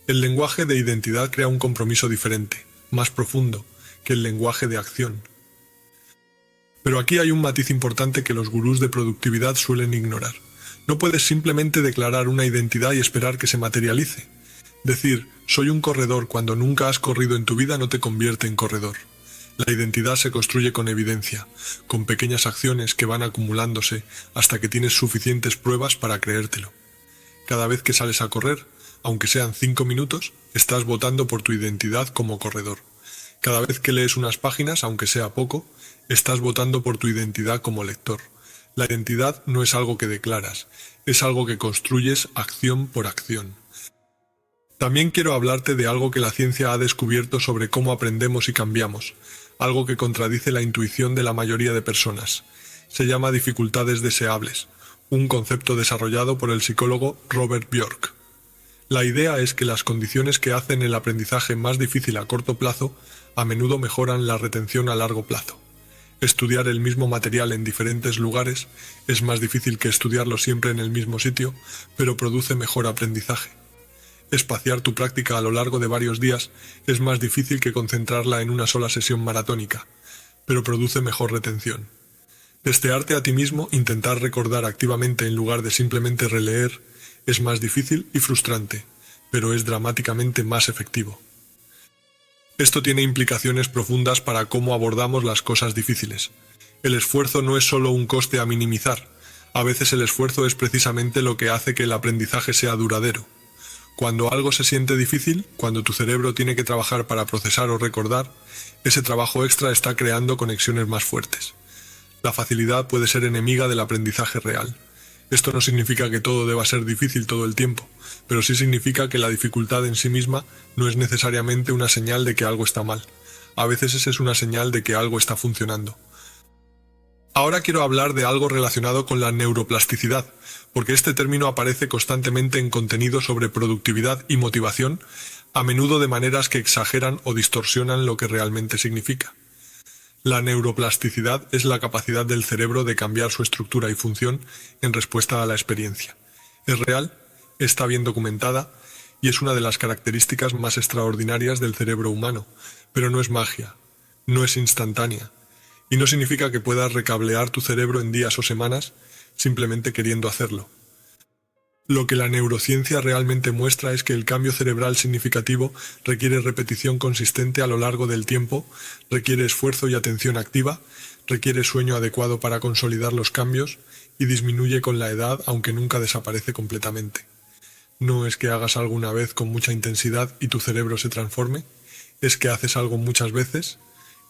A: El lenguaje de identidad crea un compromiso diferente, más profundo, que el lenguaje de acción. Pero aquí hay un matiz importante que los gurús de productividad suelen ignorar. No puedes simplemente declarar una identidad y esperar que se materialice. Decir, soy un corredor cuando nunca has corrido en tu vida no te convierte en corredor. La identidad se construye con evidencia, con pequeñas acciones que van acumulándose hasta que tienes suficientes pruebas para creértelo. Cada vez que sales a correr, aunque sean 5 minutos, estás votando por tu identidad como corredor. Cada vez que lees unas páginas, aunque sea poco, estás votando por tu identidad como lector. La identidad no es algo que declaras, es algo que construyes acción por acción. También quiero hablarte de algo que la ciencia ha descubierto sobre cómo aprendemos y cambiamos. algo que contradice la intuición de la mayoría de personas. Se llama dificultades deseables, un concepto desarrollado por el psicólogo Robert Bjork. La idea es que las condiciones que hacen el aprendizaje más difícil a corto plazo a menudo mejoran la retención a largo plazo. Estudiar el mismo material en diferentes lugares es más difícil que estudiarlo siempre en el mismo sitio, pero produce mejor aprendizaje. Espaciar tu práctica a lo largo de varios días es más difícil que concentrarla en una sola sesión maratónica, pero produce mejor retención. Testearte a ti mismo, intentar recordar activamente en lugar de simplemente releer, es más difícil y frustrante, pero es dramáticamente más efectivo. Esto tiene implicaciones profundas para cómo abordamos las cosas difíciles. El esfuerzo no es solo un coste a minimizar. A veces el esfuerzo es precisamente lo que hace que el aprendizaje sea duradero. Cuando algo se siente difícil, cuando tu cerebro tiene que trabajar para procesar o recordar, ese trabajo extra está creando conexiones más fuertes. La facilidad puede ser enemiga del aprendizaje real. Esto no significa que todo deba ser difícil todo el tiempo, pero sí significa que la dificultad en sí misma no es necesariamente una señal de que algo está mal. A veces esa es una señal de que algo está funcionando. Ahora quiero hablar de algo relacionado con la neuroplasticidad, porque este término aparece constantemente en contenido sobre productividad y motivación, a menudo de maneras que exageran o distorsionan lo que realmente significa. La neuroplasticidad es la capacidad del cerebro de cambiar su estructura y función en respuesta a la experiencia. Es real, está bien documentada y es una de las características más extraordinarias del cerebro humano, pero no es magia, no es instantánea, y no significa que puedas recablear tu cerebro en días o semanas simplemente queriendo hacerlo. Lo que la neurociencia realmente muestra es que el cambio cerebral significativo requiere repetición consistente a lo largo del tiempo, requiere esfuerzo y atención activa, requiere sueño adecuado para consolidar los cambios y disminuye con la edad, aunque nunca desaparece completamente. No es que hagas algo una vez con mucha intensidad y tu cerebro se transforme, es que haces algo muchas veces,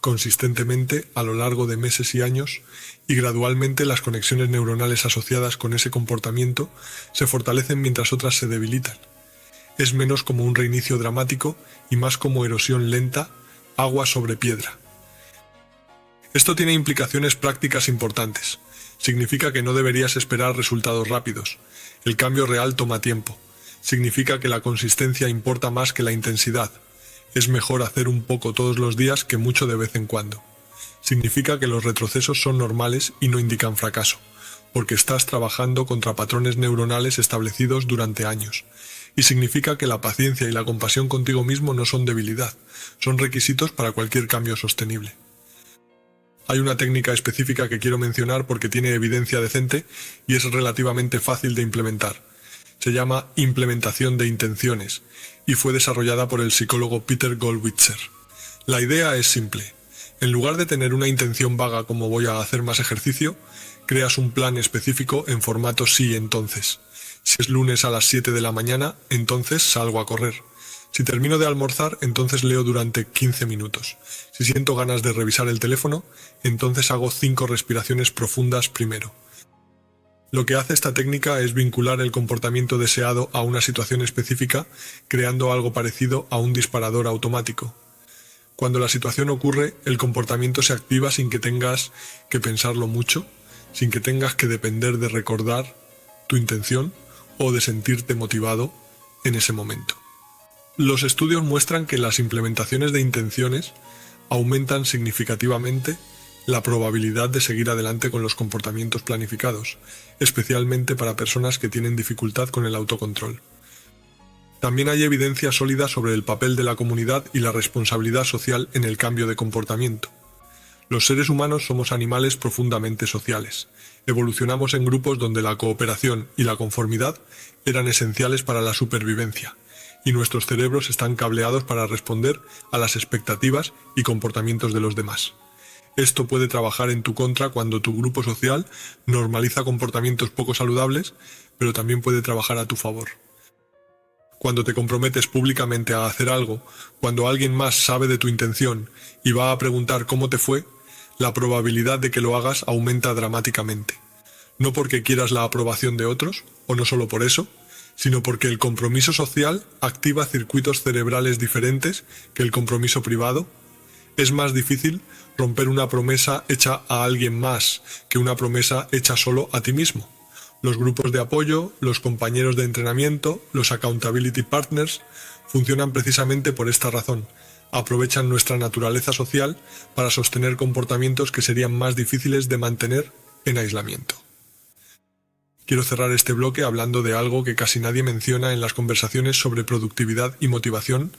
A: consistentemente a lo largo de meses y años, y gradualmente las conexiones neuronales asociadas con ese comportamiento se fortalecen mientras otras se debilitan. Es menos como un reinicio dramático y más como erosión lenta, agua sobre piedra. Esto tiene implicaciones prácticas importantes. Significa que no deberías esperar resultados rápidos. El cambio real toma tiempo. Significa que la consistencia importa más que la intensidad. Es mejor hacer un poco todos los días que mucho de vez en cuando. Significa que los retrocesos son normales y no indican fracaso, porque estás trabajando contra patrones neuronales establecidos durante años. Y significa que la paciencia y la compasión contigo mismo no son debilidad, son requisitos para cualquier cambio sostenible. Hay una técnica específica que quiero mencionar porque tiene evidencia decente y es relativamente fácil de implementar. Se llama implementación de intenciones y fue desarrollada por el psicólogo Peter Gollwitzer. La idea es simple. En lugar de tener una intención vaga como voy a hacer más ejercicio, creas un plan específico en formato sí entonces. Si es lunes a las 7 de la mañana, entonces salgo a correr. Si termino de almorzar, entonces leo durante 15 minutos. Si siento ganas de revisar el teléfono, entonces hago 5 respiraciones profundas primero. Lo que hace esta técnica es vincular el comportamiento deseado a una situación específica, creando algo parecido a un disparador automático. Cuando la situación ocurre, el comportamiento se activa sin que tengas que pensarlo mucho, sin que tengas que depender de recordar tu intención o de sentirte motivado en ese momento. Los estudios muestran que las implementaciones de intenciones aumentan significativamente la probabilidad de seguir adelante con los comportamientos planificados, especialmente para personas que tienen dificultad con el autocontrol. También hay evidencia sólida sobre el papel de la comunidad y la responsabilidad social en el cambio de comportamiento. Los seres humanos somos animales profundamente sociales. Evolucionamos en grupos donde la cooperación y la conformidad eran esenciales para la supervivencia, y nuestros cerebros están cableados para responder a las expectativas y comportamientos de los demás. Esto puede trabajar en tu contra cuando tu grupo social normaliza comportamientos poco saludables, pero también puede trabajar a tu favor. Cuando te comprometes públicamente a hacer algo, cuando alguien más sabe de tu intención y va a preguntar cómo te fue, la probabilidad de que lo hagas aumenta dramáticamente. No porque quieras la aprobación de otros, o no solo por eso, sino porque el compromiso social activa circuitos cerebrales diferentes que el compromiso privado. Es más difícil romper una promesa hecha a alguien más que una promesa hecha solo a ti mismo. Los grupos de apoyo, los compañeros de entrenamiento, los accountability partners funcionan precisamente por esta razón. Aprovechan nuestra naturaleza social para sostener comportamientos que serían más difíciles de mantener en aislamiento. Quiero cerrar este bloque hablando de algo que casi nadie menciona en las conversaciones sobre productividad y motivación,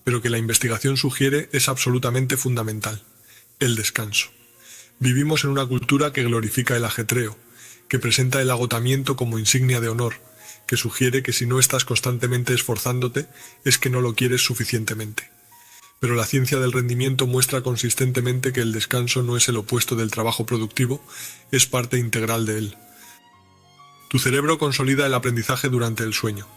A: pero que la investigación sugiere es absolutamente fundamental: el descanso. Vivimos en una cultura que glorifica el ajetreo, que presenta el agotamiento como insignia de honor, que sugiere que si no estás constantemente esforzándote es que no lo quieres suficientemente. Pero la ciencia del rendimiento muestra consistentemente que el descanso no es el opuesto del trabajo productivo, es parte integral de él. Tu cerebro consolida el aprendizaje durante el sueño.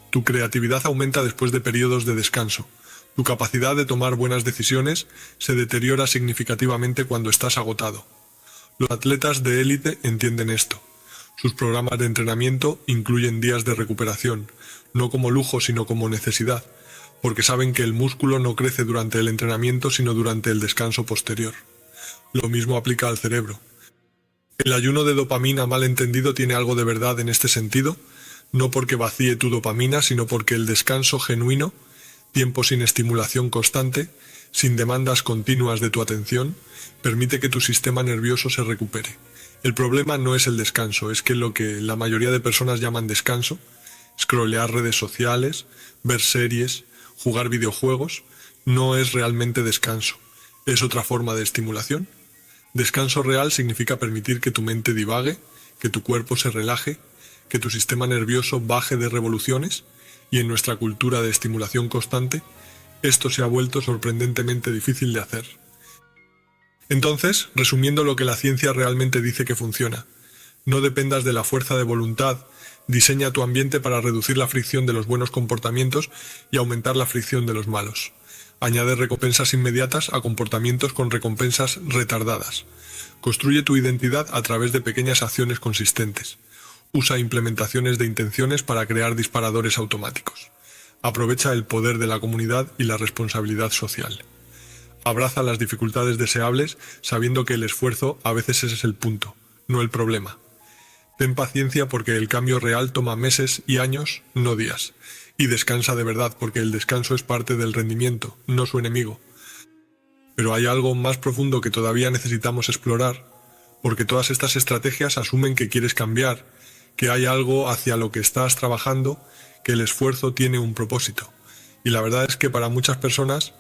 A: Tu creatividad aumenta después de periodos de descanso. Tu capacidad de tomar buenas decisiones se deteriora significativamente cuando estás agotado. Los atletas de élite entienden esto. Sus programas de entrenamiento incluyen días de recuperación, no como lujo sino como necesidad, porque saben que el músculo no crece durante el entrenamiento sino durante el descanso posterior. Lo mismo aplica al cerebro. El ayuno de dopamina mal entendido tiene algo de verdad en este sentido, no porque vacíe tu dopamina, sino porque el descanso genuino, tiempo sin estimulación constante, sin demandas continuas de tu atención, permite que tu sistema nervioso se recupere. El problema no es el descanso, es que lo que la mayoría de personas llaman descanso, scrollear redes sociales, ver series, jugar videojuegos, no es realmente descanso, es otra forma de estimulación. Descanso real significa permitir que tu mente divague, que tu cuerpo se relaje, que tu sistema nervioso baje de revoluciones, y en nuestra cultura de estimulación constante, esto se ha vuelto sorprendentemente difícil de hacer. Entonces, resumiendo lo que la ciencia realmente dice que funciona, no dependas de la fuerza de voluntad, diseña tu ambiente para reducir la fricción de los buenos comportamientos y aumentar la fricción de los malos. Añade recompensas inmediatas a comportamientos con recompensas retardadas. Construye tu identidad a través de pequeñas acciones consistentes. Usa implementaciones de intenciones para crear disparadores automáticos. Aprovecha el poder de la comunidad y la responsabilidad social. Abraza las dificultades deseables sabiendo que el esfuerzo a veces es el punto, no el problema. Ten paciencia porque el cambio real toma meses y años, no días. Y descansa de verdad porque el descanso es parte del rendimiento, no su enemigo. Pero hay algo más profundo que todavía necesitamos explorar, porque todas estas estrategias asumen que quieres cambiar, que hay algo hacia lo que estás trabajando, que el esfuerzo tiene un propósito. Y la verdad es que para muchas personas,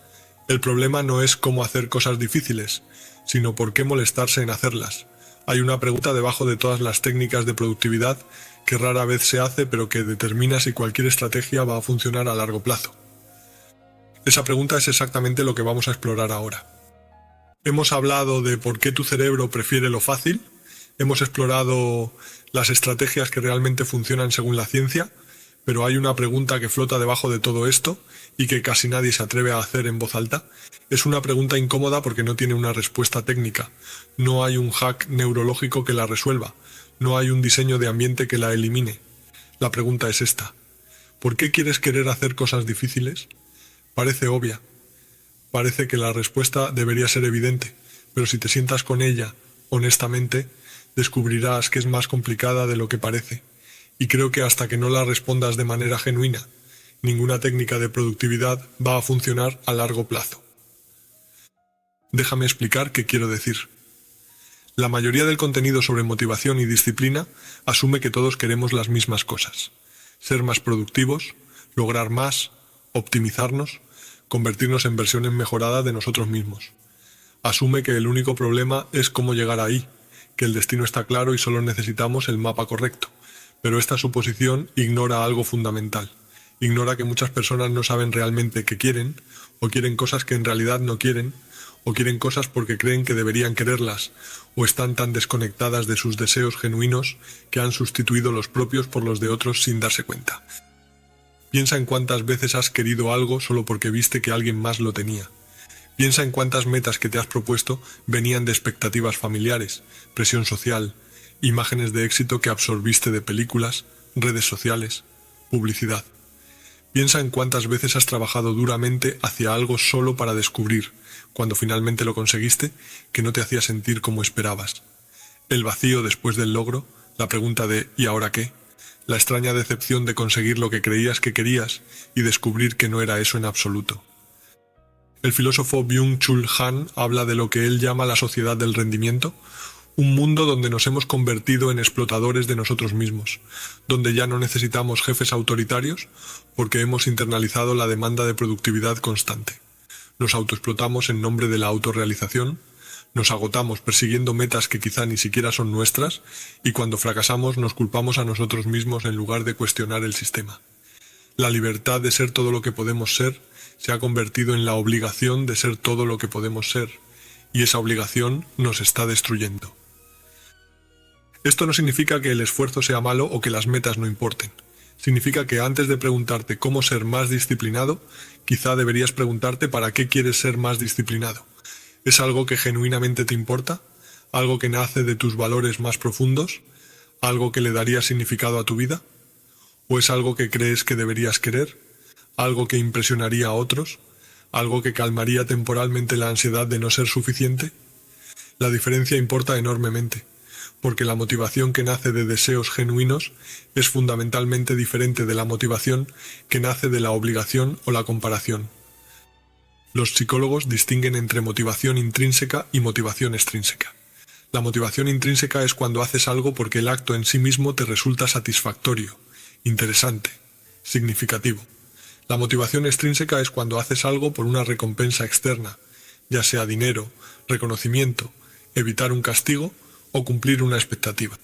A: el problema no es cómo hacer cosas difíciles, sino por qué molestarse en hacerlas. Hay una pregunta debajo de todas las técnicas de productividad que rara vez se hace, pero que determina si cualquier estrategia va a funcionar a largo plazo. Esa pregunta es exactamente lo que vamos a explorar ahora. Hemos hablado de por qué tu cerebro prefiere lo fácil, hemos explorado las estrategias que realmente funcionan según la ciencia, pero hay una pregunta que flota debajo de todo esto y que casi nadie se atreve a hacer en voz alta. Es una pregunta incómoda porque no tiene una respuesta técnica, no hay un hack neurológico que la resuelva, no hay un diseño de ambiente que la elimine. La pregunta es esta: ¿por qué quieres querer hacer cosas difíciles? Parece obvia. Parece que la respuesta debería ser evidente, pero si te sientas con ella, honestamente, descubrirás que es más complicada de lo que parece. Y creo que hasta que no la respondas de manera genuina, ninguna técnica de productividad va a funcionar a largo plazo. Déjame explicar qué quiero decir. La mayoría del contenido sobre motivación y disciplina asume que todos queremos las mismas cosas: ser más productivos, lograr más, optimizarnos, convertirnos en versiones mejoradas de nosotros mismos. Asume que el único problema es cómo llegar ahí, que el destino está claro y solo necesitamos el mapa correcto. Pero esta suposición ignora algo fundamental. Ignora que muchas personas no saben realmente qué quieren, o quieren cosas que en realidad no quieren, o quieren cosas porque creen que deberían quererlas, o están tan desconectadas de sus deseos genuinos que han sustituido los propios por los de otros sin darse cuenta. Piensa en cuántas veces has querido algo solo porque viste que alguien más lo tenía. Piensa en cuántas metas que te has propuesto venían de expectativas familiares, presión social, imágenes de éxito que absorbiste de películas, redes sociales, publicidad. Piensa en cuántas veces has trabajado duramente hacia algo solo para descubrir, cuando finalmente lo conseguiste, que no te hacía sentir como esperabas. El vacío después del logro, la pregunta de ¿y ahora qué? La extraña decepción de conseguir lo que creías que querías y descubrir que no era eso en absoluto. El filósofo Byung-Chul Han habla de lo que él llama la sociedad del rendimiento, un mundo donde nos hemos convertido en explotadores de nosotros mismos, donde ya no necesitamos jefes autoritarios porque hemos internalizado la demanda de productividad constante. Nos autoexplotamos en nombre de la autorrealización, nos agotamos persiguiendo metas que quizá ni siquiera son nuestras y cuando fracasamos nos culpamos a nosotros mismos en lugar de cuestionar el sistema. La libertad de ser todo lo que podemos ser se ha convertido en la obligación de ser todo lo que podemos ser, y esa obligación nos está destruyendo. Esto no significa que el esfuerzo sea malo o que las metas no importen. Significa que antes de preguntarte cómo ser más disciplinado, quizá deberías preguntarte para qué quieres ser más disciplinado. ¿Es algo que genuinamente te importa? ¿Algo que nace de tus valores más profundos? ¿Algo que le daría significado a tu vida? ¿O es algo que crees que deberías querer? ¿Algo que impresionaría a otros? ¿Algo que calmaría temporalmente la ansiedad de no ser suficiente? La diferencia importa enormemente, porque la motivación que nace de deseos genuinos es fundamentalmente diferente de la motivación que nace de la obligación o la comparación. Los psicólogos distinguen entre motivación intrínseca y motivación extrínseca. La motivación intrínseca es cuando haces algo porque el acto en sí mismo te resulta satisfactorio, interesante, significativo. La motivación extrínseca es cuando haces algo por una recompensa externa, ya sea dinero, reconocimiento, evitar un castigo o cumplir una expectativa.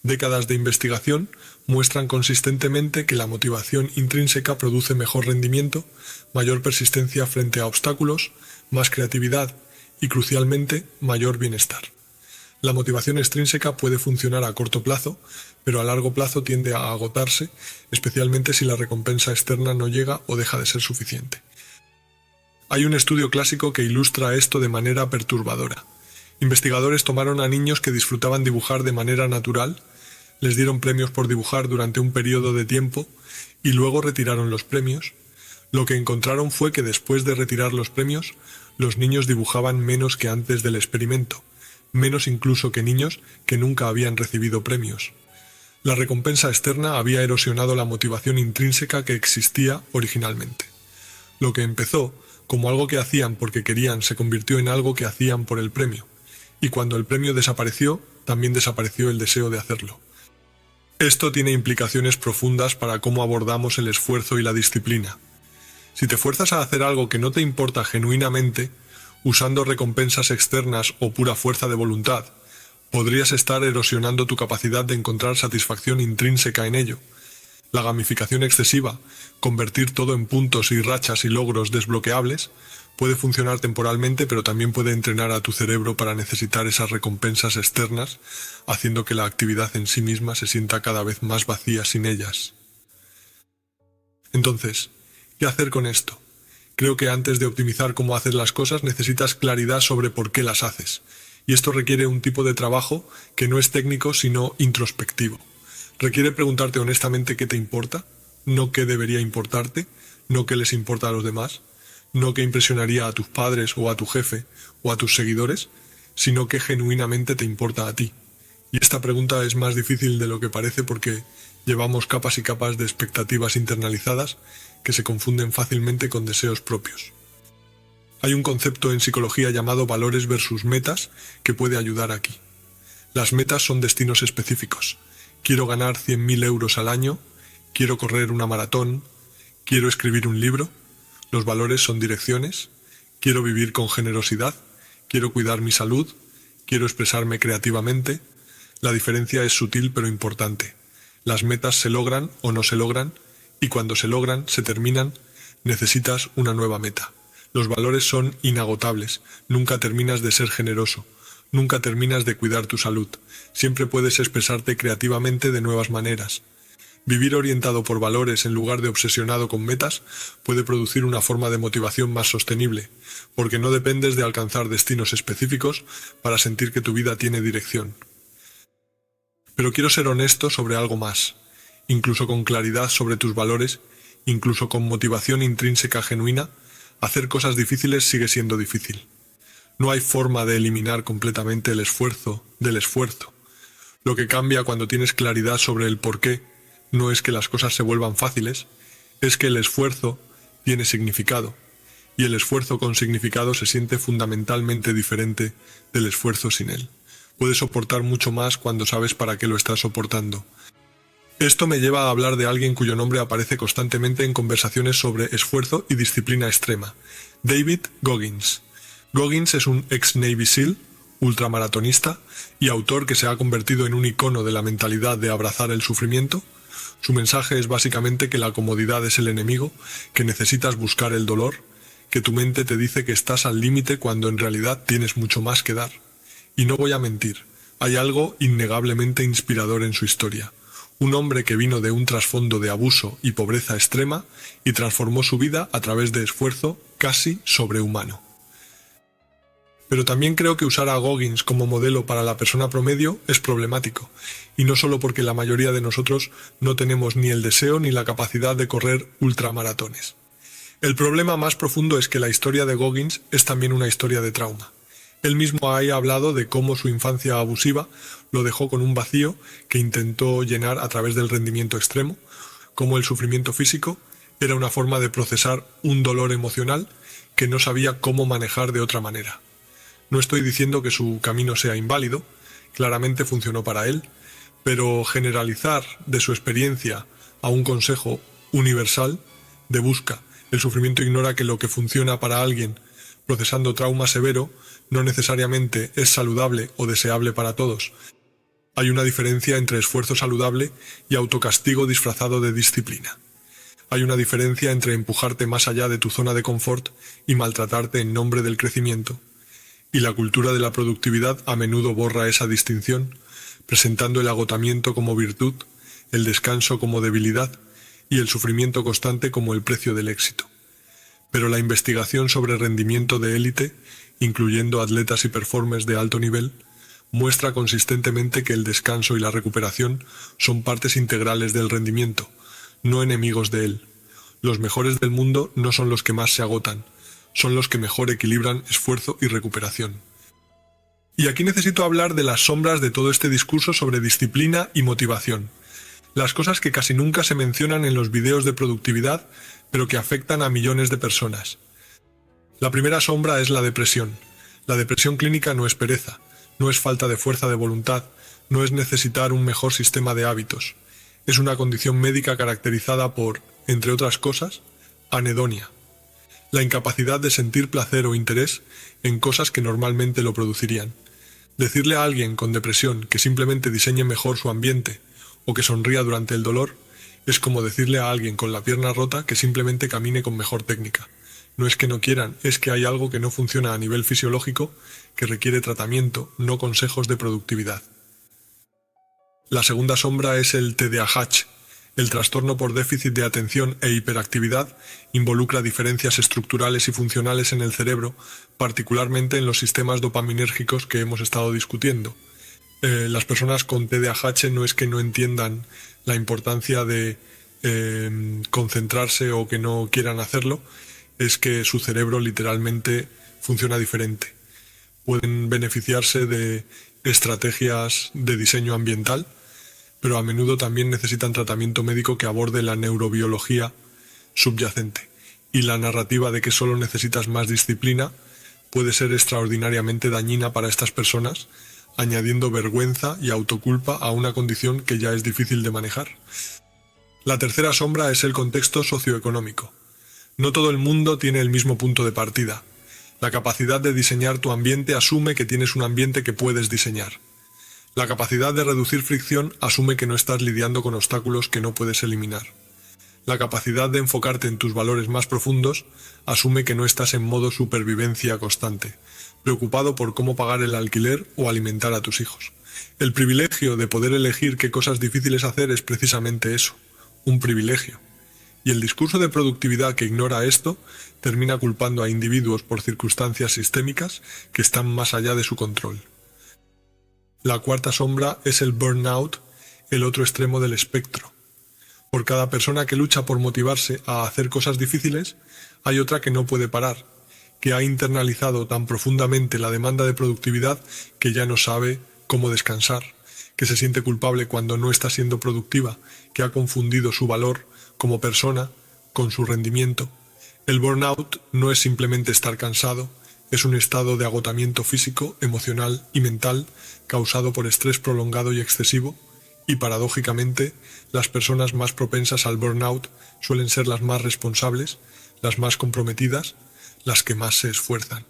A: Décadas de investigación muestran consistentemente que la motivación intrínseca produce mejor rendimiento, mayor persistencia frente a obstáculos, más creatividad y, crucialmente, mayor bienestar. La motivación extrínseca puede funcionar a corto plazo, pero a largo plazo tiende a agotarse, especialmente si la recompensa externa no llega o deja de ser suficiente. Hay un estudio clásico que ilustra esto de manera perturbadora. Investigadores tomaron a niños que disfrutaban dibujar de manera natural, les dieron premios por dibujar durante un periodo de tiempo y luego retiraron los premios. Lo que encontraron fue que después de retirar los premios, los niños dibujaban menos que antes del experimento, menos incluso que niños que nunca habían recibido premios. La recompensa externa había erosionado la motivación intrínseca que existía originalmente. Lo que empezó como algo que hacían porque querían se convirtió en algo que hacían por el premio. Y cuando el premio desapareció, también desapareció el deseo de hacerlo. Esto tiene implicaciones profundas para cómo abordamos el esfuerzo y la disciplina. Si te fuerzas a hacer algo que no te importa genuinamente, usando recompensas externas o pura fuerza de voluntad, podrías estar erosionando tu capacidad de encontrar satisfacción intrínseca en ello. La gamificación excesiva, convertir todo en puntos y rachas y logros desbloqueables, puede funcionar temporalmente, pero también puede entrenar a tu cerebro para necesitar esas recompensas externas, haciendo que la actividad en sí misma se sienta cada vez más vacía sin ellas. Entonces, ¿qué hacer con esto? Creo que antes de optimizar cómo haces las cosas necesitas claridad sobre por qué las haces, y esto requiere un tipo de trabajo que no es técnico sino introspectivo. Requiere preguntarte honestamente qué te importa, no qué debería importarte, no qué les importa a los demás, no qué impresionaría a tus padres o a tu jefe o a tus seguidores, sino qué genuinamente te importa a ti. Y esta pregunta es más difícil de lo que parece porque llevamos capas y capas de expectativas internalizadas que se confunden fácilmente con deseos propios. Hay un concepto en psicología llamado valores versus metas que puede ayudar aquí. Las metas son destinos específicos. Quiero ganar 100.000 euros al año, quiero correr una maratón, quiero escribir un libro. Los valores son direcciones. Quiero vivir con generosidad, quiero cuidar mi salud, quiero expresarme creativamente. La diferencia es sutil pero importante. Las metas se logran o no se logran, y cuando se logran, se terminan, necesitas una nueva meta. Los valores son inagotables, nunca terminas de ser generoso, nunca terminas de cuidar tu salud, siempre puedes expresarte creativamente de nuevas maneras. Vivir orientado por valores en lugar de obsesionado con metas puede producir una forma de motivación más sostenible, porque no dependes de alcanzar destinos específicos para sentir que tu vida tiene dirección. Pero quiero ser honesto sobre algo más, incluso con claridad sobre tus valores, incluso con motivación intrínseca genuina, hacer cosas difíciles sigue siendo difícil. No hay forma de eliminar completamente el esfuerzo del esfuerzo. Lo que cambia cuando tienes claridad sobre el porqué no es que las cosas se vuelvan fáciles, es que el esfuerzo tiene significado, y el esfuerzo con significado se siente fundamentalmente diferente del esfuerzo sin él. Puedes soportar mucho más cuando sabes para qué lo estás soportando. Esto me lleva a hablar de alguien cuyo nombre aparece constantemente en conversaciones sobre esfuerzo y disciplina extrema, David Goggins. Goggins es un ex Navy SEAL, ultramaratonista y autor que se ha convertido en un icono de la mentalidad de abrazar el sufrimiento. Su mensaje es básicamente que la comodidad es el enemigo, que necesitas buscar el dolor, que tu mente te dice que estás al límite cuando en realidad tienes mucho más que dar. Y no voy a mentir, hay algo innegablemente inspirador en su historia. Un hombre que vino de un trasfondo de abuso y pobreza extrema y transformó su vida a través de esfuerzo casi sobrehumano. Pero también creo que usar a Goggins como modelo para la persona promedio es problemático, y no solo porque la mayoría de nosotros no tenemos ni el deseo ni la capacidad de correr ultramaratones. El problema más profundo es que la historia de Goggins es también una historia de trauma. Él mismo ha hablado de cómo su infancia abusiva lo dejó con un vacío que intentó llenar a través del rendimiento extremo, cómo el sufrimiento físico era una forma de procesar un dolor emocional que no sabía cómo manejar de otra manera. No estoy diciendo que su camino sea inválido, claramente funcionó para él, pero generalizar de su experiencia a un consejo universal de busca el sufrimiento ignora que lo que funciona para alguien procesando trauma severo no necesariamente es saludable o deseable para todos. Hay una diferencia entre esfuerzo saludable y autocastigo disfrazado de disciplina. Hay una diferencia entre empujarte más allá de tu zona de confort y maltratarte en nombre del crecimiento. Y la cultura de la productividad a menudo borra esa distinción, presentando el agotamiento como virtud, el descanso como debilidad y el sufrimiento constante como el precio del éxito. Pero la investigación sobre rendimiento de élite, incluyendo atletas y performers de alto nivel, muestra consistentemente que el descanso y la recuperación son partes integrales del rendimiento, no enemigos de él. Los mejores del mundo no son los que más se agotan, son los que mejor equilibran esfuerzo y recuperación. Y aquí necesito hablar de las sombras de todo este discurso sobre disciplina y motivación. Las cosas que casi nunca se mencionan en los videos de productividad, pero que afectan a millones de personas. La primera sombra es la depresión. La depresión clínica no es pereza, no es falta de fuerza de voluntad, no es necesitar un mejor sistema de hábitos. Es una condición médica caracterizada por, entre otras cosas, anedonia. La incapacidad de sentir placer o interés en cosas que normalmente lo producirían. Decirle a alguien con depresión que simplemente diseñe mejor su ambiente o que sonría durante el dolor es como decirle a alguien con la pierna rota que simplemente camine con mejor técnica. No es que no quieran, es que hay algo que no funciona a nivel fisiológico que requiere tratamiento, no consejos de productividad. La segunda sombra es el TDAH. El trastorno por déficit de atención e hiperactividad involucra diferencias estructurales y funcionales en el cerebro, particularmente en los sistemas dopaminérgicos que hemos estado discutiendo. Las personas con TDAH no es que no entiendan la importancia de concentrarse o que no quieran hacerlo, es que su cerebro literalmente funciona diferente. Pueden beneficiarse de estrategias de diseño ambiental, pero a menudo también necesitan tratamiento médico que aborde la neurobiología subyacente. Y la narrativa de que solo necesitas más disciplina puede ser extraordinariamente dañina para estas personas, añadiendo vergüenza y autoculpa a una condición que ya es difícil de manejar. La tercera sombra es el contexto socioeconómico. No todo el mundo tiene el mismo punto de partida. La capacidad de diseñar tu ambiente asume que tienes un ambiente que puedes diseñar. La capacidad de reducir fricción asume que no estás lidiando con obstáculos que no puedes eliminar. La capacidad de enfocarte en tus valores más profundos asume que no estás en modo supervivencia constante, preocupado por cómo pagar el alquiler o alimentar a tus hijos. El privilegio de poder elegir qué cosas difíciles hacer es precisamente eso, un privilegio. Y el discurso de productividad que ignora esto termina culpando a individuos por circunstancias sistémicas que están más allá de su control. La cuarta sombra es el burnout, el otro extremo del espectro. Por cada persona que lucha por motivarse a hacer cosas difíciles, hay otra que no puede parar, que ha internalizado tan profundamente la demanda de productividad que ya no sabe cómo descansar, que se siente culpable cuando no está siendo productiva, que ha confundido su valor como persona con su rendimiento. El burnout no es simplemente estar cansado, es un estado de agotamiento físico, emocional y mental causado por estrés prolongado y excesivo, y paradójicamente, las personas más propensas al burnout suelen ser las más responsables, las más comprometidas, las que más se esfuerzan.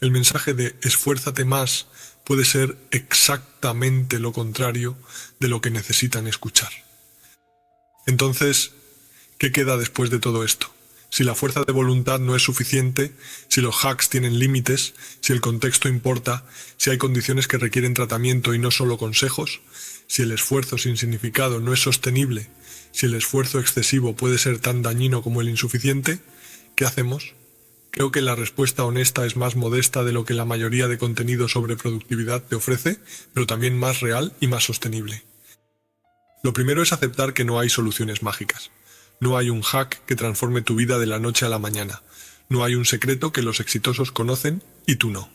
A: El mensaje de esfuérzate más puede ser exactamente lo contrario de lo que necesitan escuchar. Entonces, ¿qué queda después de todo esto? Si la fuerza de voluntad no es suficiente, si los hacks tienen límites, si el contexto importa, si hay condiciones que requieren tratamiento y no solo consejos, si el esfuerzo sin significado no es sostenible, si el esfuerzo excesivo puede ser tan dañino como el insuficiente, ¿qué hacemos? Creo que la respuesta honesta es más modesta de lo que la mayoría de contenido sobre productividad te ofrece, pero también más real y más sostenible. Lo primero es aceptar que no hay soluciones mágicas. No hay un hack que transforme tu vida de la noche a la mañana. No hay un secreto que los exitosos conocen y tú no.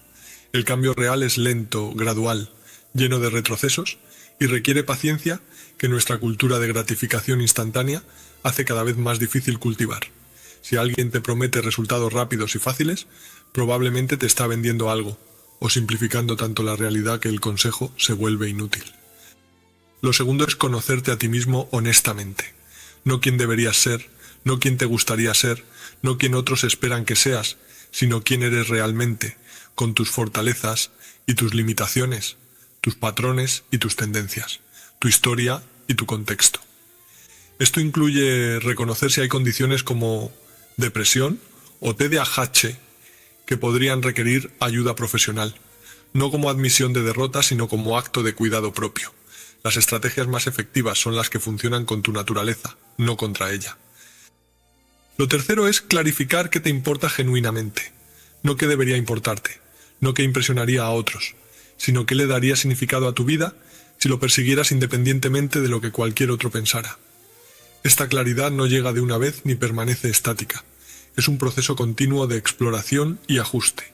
A: El cambio real es lento, gradual, lleno de retrocesos y requiere paciencia que nuestra cultura de gratificación instantánea hace cada vez más difícil cultivar. Si alguien te promete resultados rápidos y fáciles, probablemente te está vendiendo algo o simplificando tanto la realidad que el consejo se vuelve inútil. Lo segundo es conocerte a ti mismo honestamente. No quién deberías ser, no quién te gustaría ser, no quién otros esperan que seas, sino quién eres realmente, con tus fortalezas y tus limitaciones, tus patrones y tus tendencias, tu historia y tu contexto. Esto incluye reconocer si hay condiciones como depresión o TDAH que podrían requerir ayuda profesional, no como admisión de derrota, sino como acto de cuidado propio. Las estrategias más efectivas son las que funcionan con tu naturaleza, no contra ella. Lo tercero es clarificar qué te importa genuinamente, no qué debería importarte, no qué impresionaría a otros, sino qué le daría significado a tu vida si lo persiguieras independientemente de lo que cualquier otro pensara. Esta claridad no llega de una vez ni permanece estática. Es un proceso continuo de exploración y ajuste.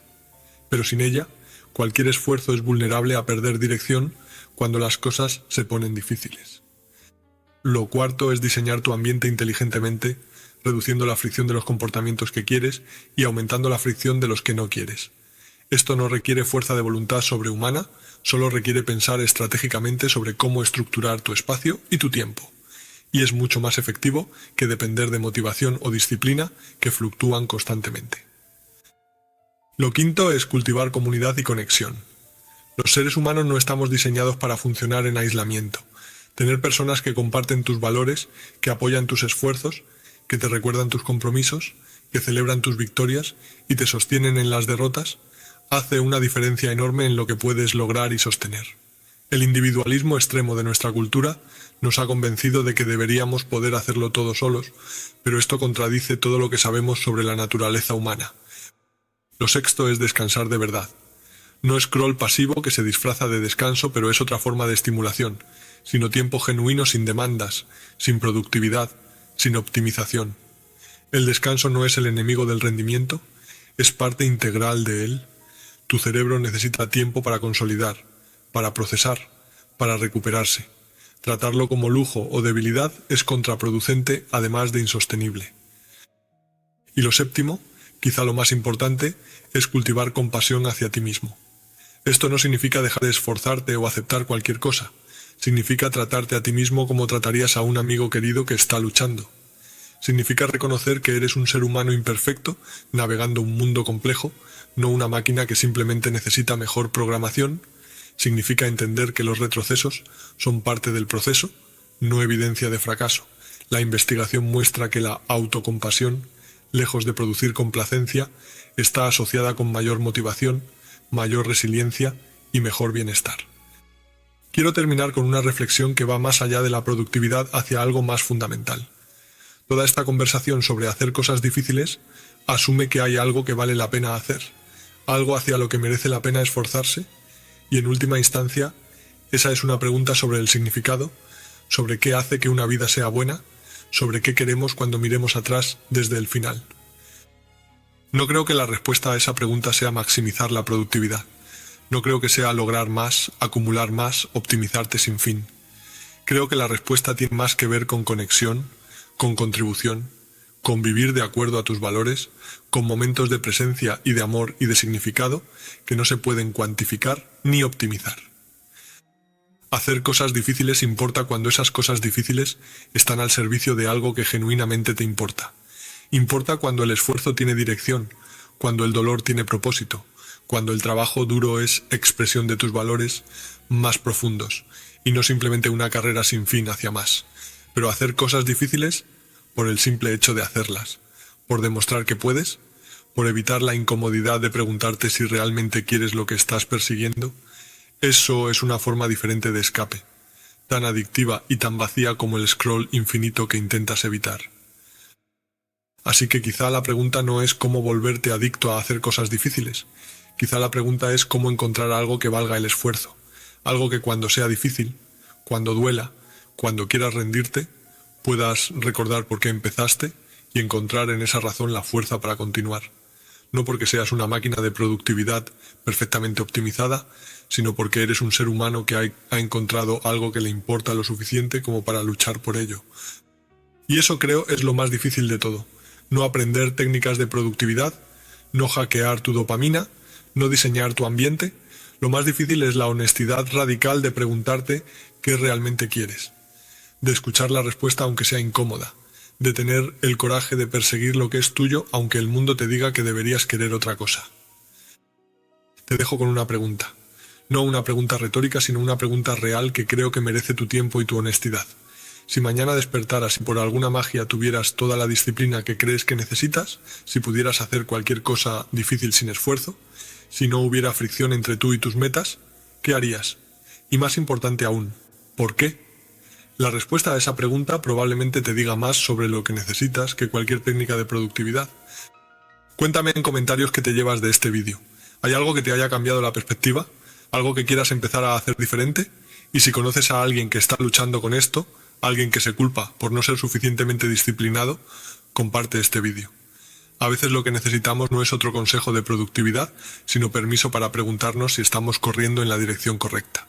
A: Pero sin ella, cualquier esfuerzo es vulnerable a perder dirección cuando las cosas se ponen difíciles. Lo cuarto es diseñar tu ambiente inteligentemente, reduciendo la fricción de los comportamientos que quieres y aumentando la fricción de los que no quieres. Esto no requiere fuerza de voluntad sobrehumana, solo requiere pensar estratégicamente sobre cómo estructurar tu espacio y tu tiempo. Y es mucho más efectivo que depender de motivación o disciplina que fluctúan constantemente. Lo quinto es cultivar comunidad y conexión. Los seres humanos no estamos diseñados para funcionar en aislamiento. Tener personas que comparten tus valores, que apoyan tus esfuerzos, que te recuerdan tus compromisos, que celebran tus victorias y te sostienen en las derrotas, hace una diferencia enorme en lo que puedes lograr y sostener. El individualismo extremo de nuestra cultura nos ha convencido de que deberíamos poder hacerlo todos solos, pero esto contradice todo lo que sabemos sobre la naturaleza humana. Lo sexto es descansar de verdad. No scroll pasivo que se disfraza de descanso, pero es otra forma de estimulación, sino tiempo genuino sin demandas, sin productividad, sin optimización. El descanso no es el enemigo del rendimiento, es parte integral de él. Tu cerebro necesita tiempo para consolidar, para procesar, para recuperarse. Tratarlo como lujo o debilidad es contraproducente, además de insostenible. Y lo séptimo, quizá lo más importante, es cultivar compasión hacia ti mismo. Esto no significa dejar de esforzarte o aceptar cualquier cosa. Significa tratarte a ti mismo como tratarías a un amigo querido que está luchando. Significa reconocer que eres un ser humano imperfecto, navegando un mundo complejo, no una máquina que simplemente necesita mejor programación. Significa entender que los retrocesos son parte del proceso, no evidencia de fracaso. La investigación muestra que la autocompasión, lejos de producir complacencia, está asociada con mayor motivación, mayor resiliencia y mejor bienestar. Quiero terminar con una reflexión que va más allá de la productividad hacia algo más fundamental. Toda esta conversación sobre hacer cosas difíciles asume que hay algo que vale la pena hacer, algo hacia lo que merece la pena esforzarse, y en última instancia, esa es una pregunta sobre el significado, sobre qué hace que una vida sea buena, sobre qué queremos cuando miremos atrás desde el final. No creo que la respuesta a esa pregunta sea maximizar la productividad. No creo que sea lograr más, acumular más, optimizarte sin fin. Creo que la respuesta tiene más que ver con conexión, con contribución, con vivir de acuerdo a tus valores, con momentos de presencia y de amor y de significado que no se pueden cuantificar ni optimizar. Hacer cosas difíciles importa cuando esas cosas difíciles están al servicio de algo que genuinamente te importa. Importa cuando el esfuerzo tiene dirección, cuando el dolor tiene propósito, cuando el trabajo duro es expresión de tus valores más profundos y no simplemente una carrera sin fin hacia más. Pero hacer cosas difíciles por el simple hecho de hacerlas, por demostrar que puedes, por evitar la incomodidad de preguntarte si realmente quieres lo que estás persiguiendo, eso es una forma diferente de escape, tan adictiva y tan vacía como el scroll infinito que intentas evitar. Así que quizá la pregunta no es cómo volverte adicto a hacer cosas difíciles, quizá la pregunta es cómo encontrar algo que valga el esfuerzo, algo que cuando sea difícil, cuando duela, cuando quieras rendirte, puedas recordar por qué empezaste y encontrar en esa razón la fuerza para continuar. No porque seas una máquina de productividad perfectamente optimizada, sino porque eres un ser humano que ha encontrado algo que le importa lo suficiente como para luchar por ello. Y eso creo es lo más difícil de todo. No aprender técnicas de productividad, no hackear tu dopamina, no diseñar tu ambiente. Lo más difícil es la honestidad radical de preguntarte qué realmente quieres, de escuchar la respuesta aunque sea incómoda, de tener el coraje de perseguir lo que es tuyo aunque el mundo te diga que deberías querer otra cosa. Te dejo con una pregunta. No una pregunta retórica, sino una pregunta real que creo que merece tu tiempo y tu honestidad. Si mañana despertaras y por alguna magia tuvieras toda la disciplina que crees que necesitas, si pudieras hacer cualquier cosa difícil sin esfuerzo, si no hubiera fricción entre tú y tus metas, ¿qué harías? Y más importante aún, ¿por qué? La respuesta a esa pregunta probablemente te diga más sobre lo que necesitas que cualquier técnica de productividad. Cuéntame en comentarios qué te llevas de este vídeo. ¿Hay algo que te haya cambiado la perspectiva? ¿Algo que quieras empezar a hacer diferente? Y si conoces a alguien que está luchando con esto, alguien que se culpa por no ser suficientemente disciplinado, comparte este vídeo. A veces lo que necesitamos no es otro consejo de productividad, sino permiso para preguntarnos si estamos corriendo en la dirección correcta.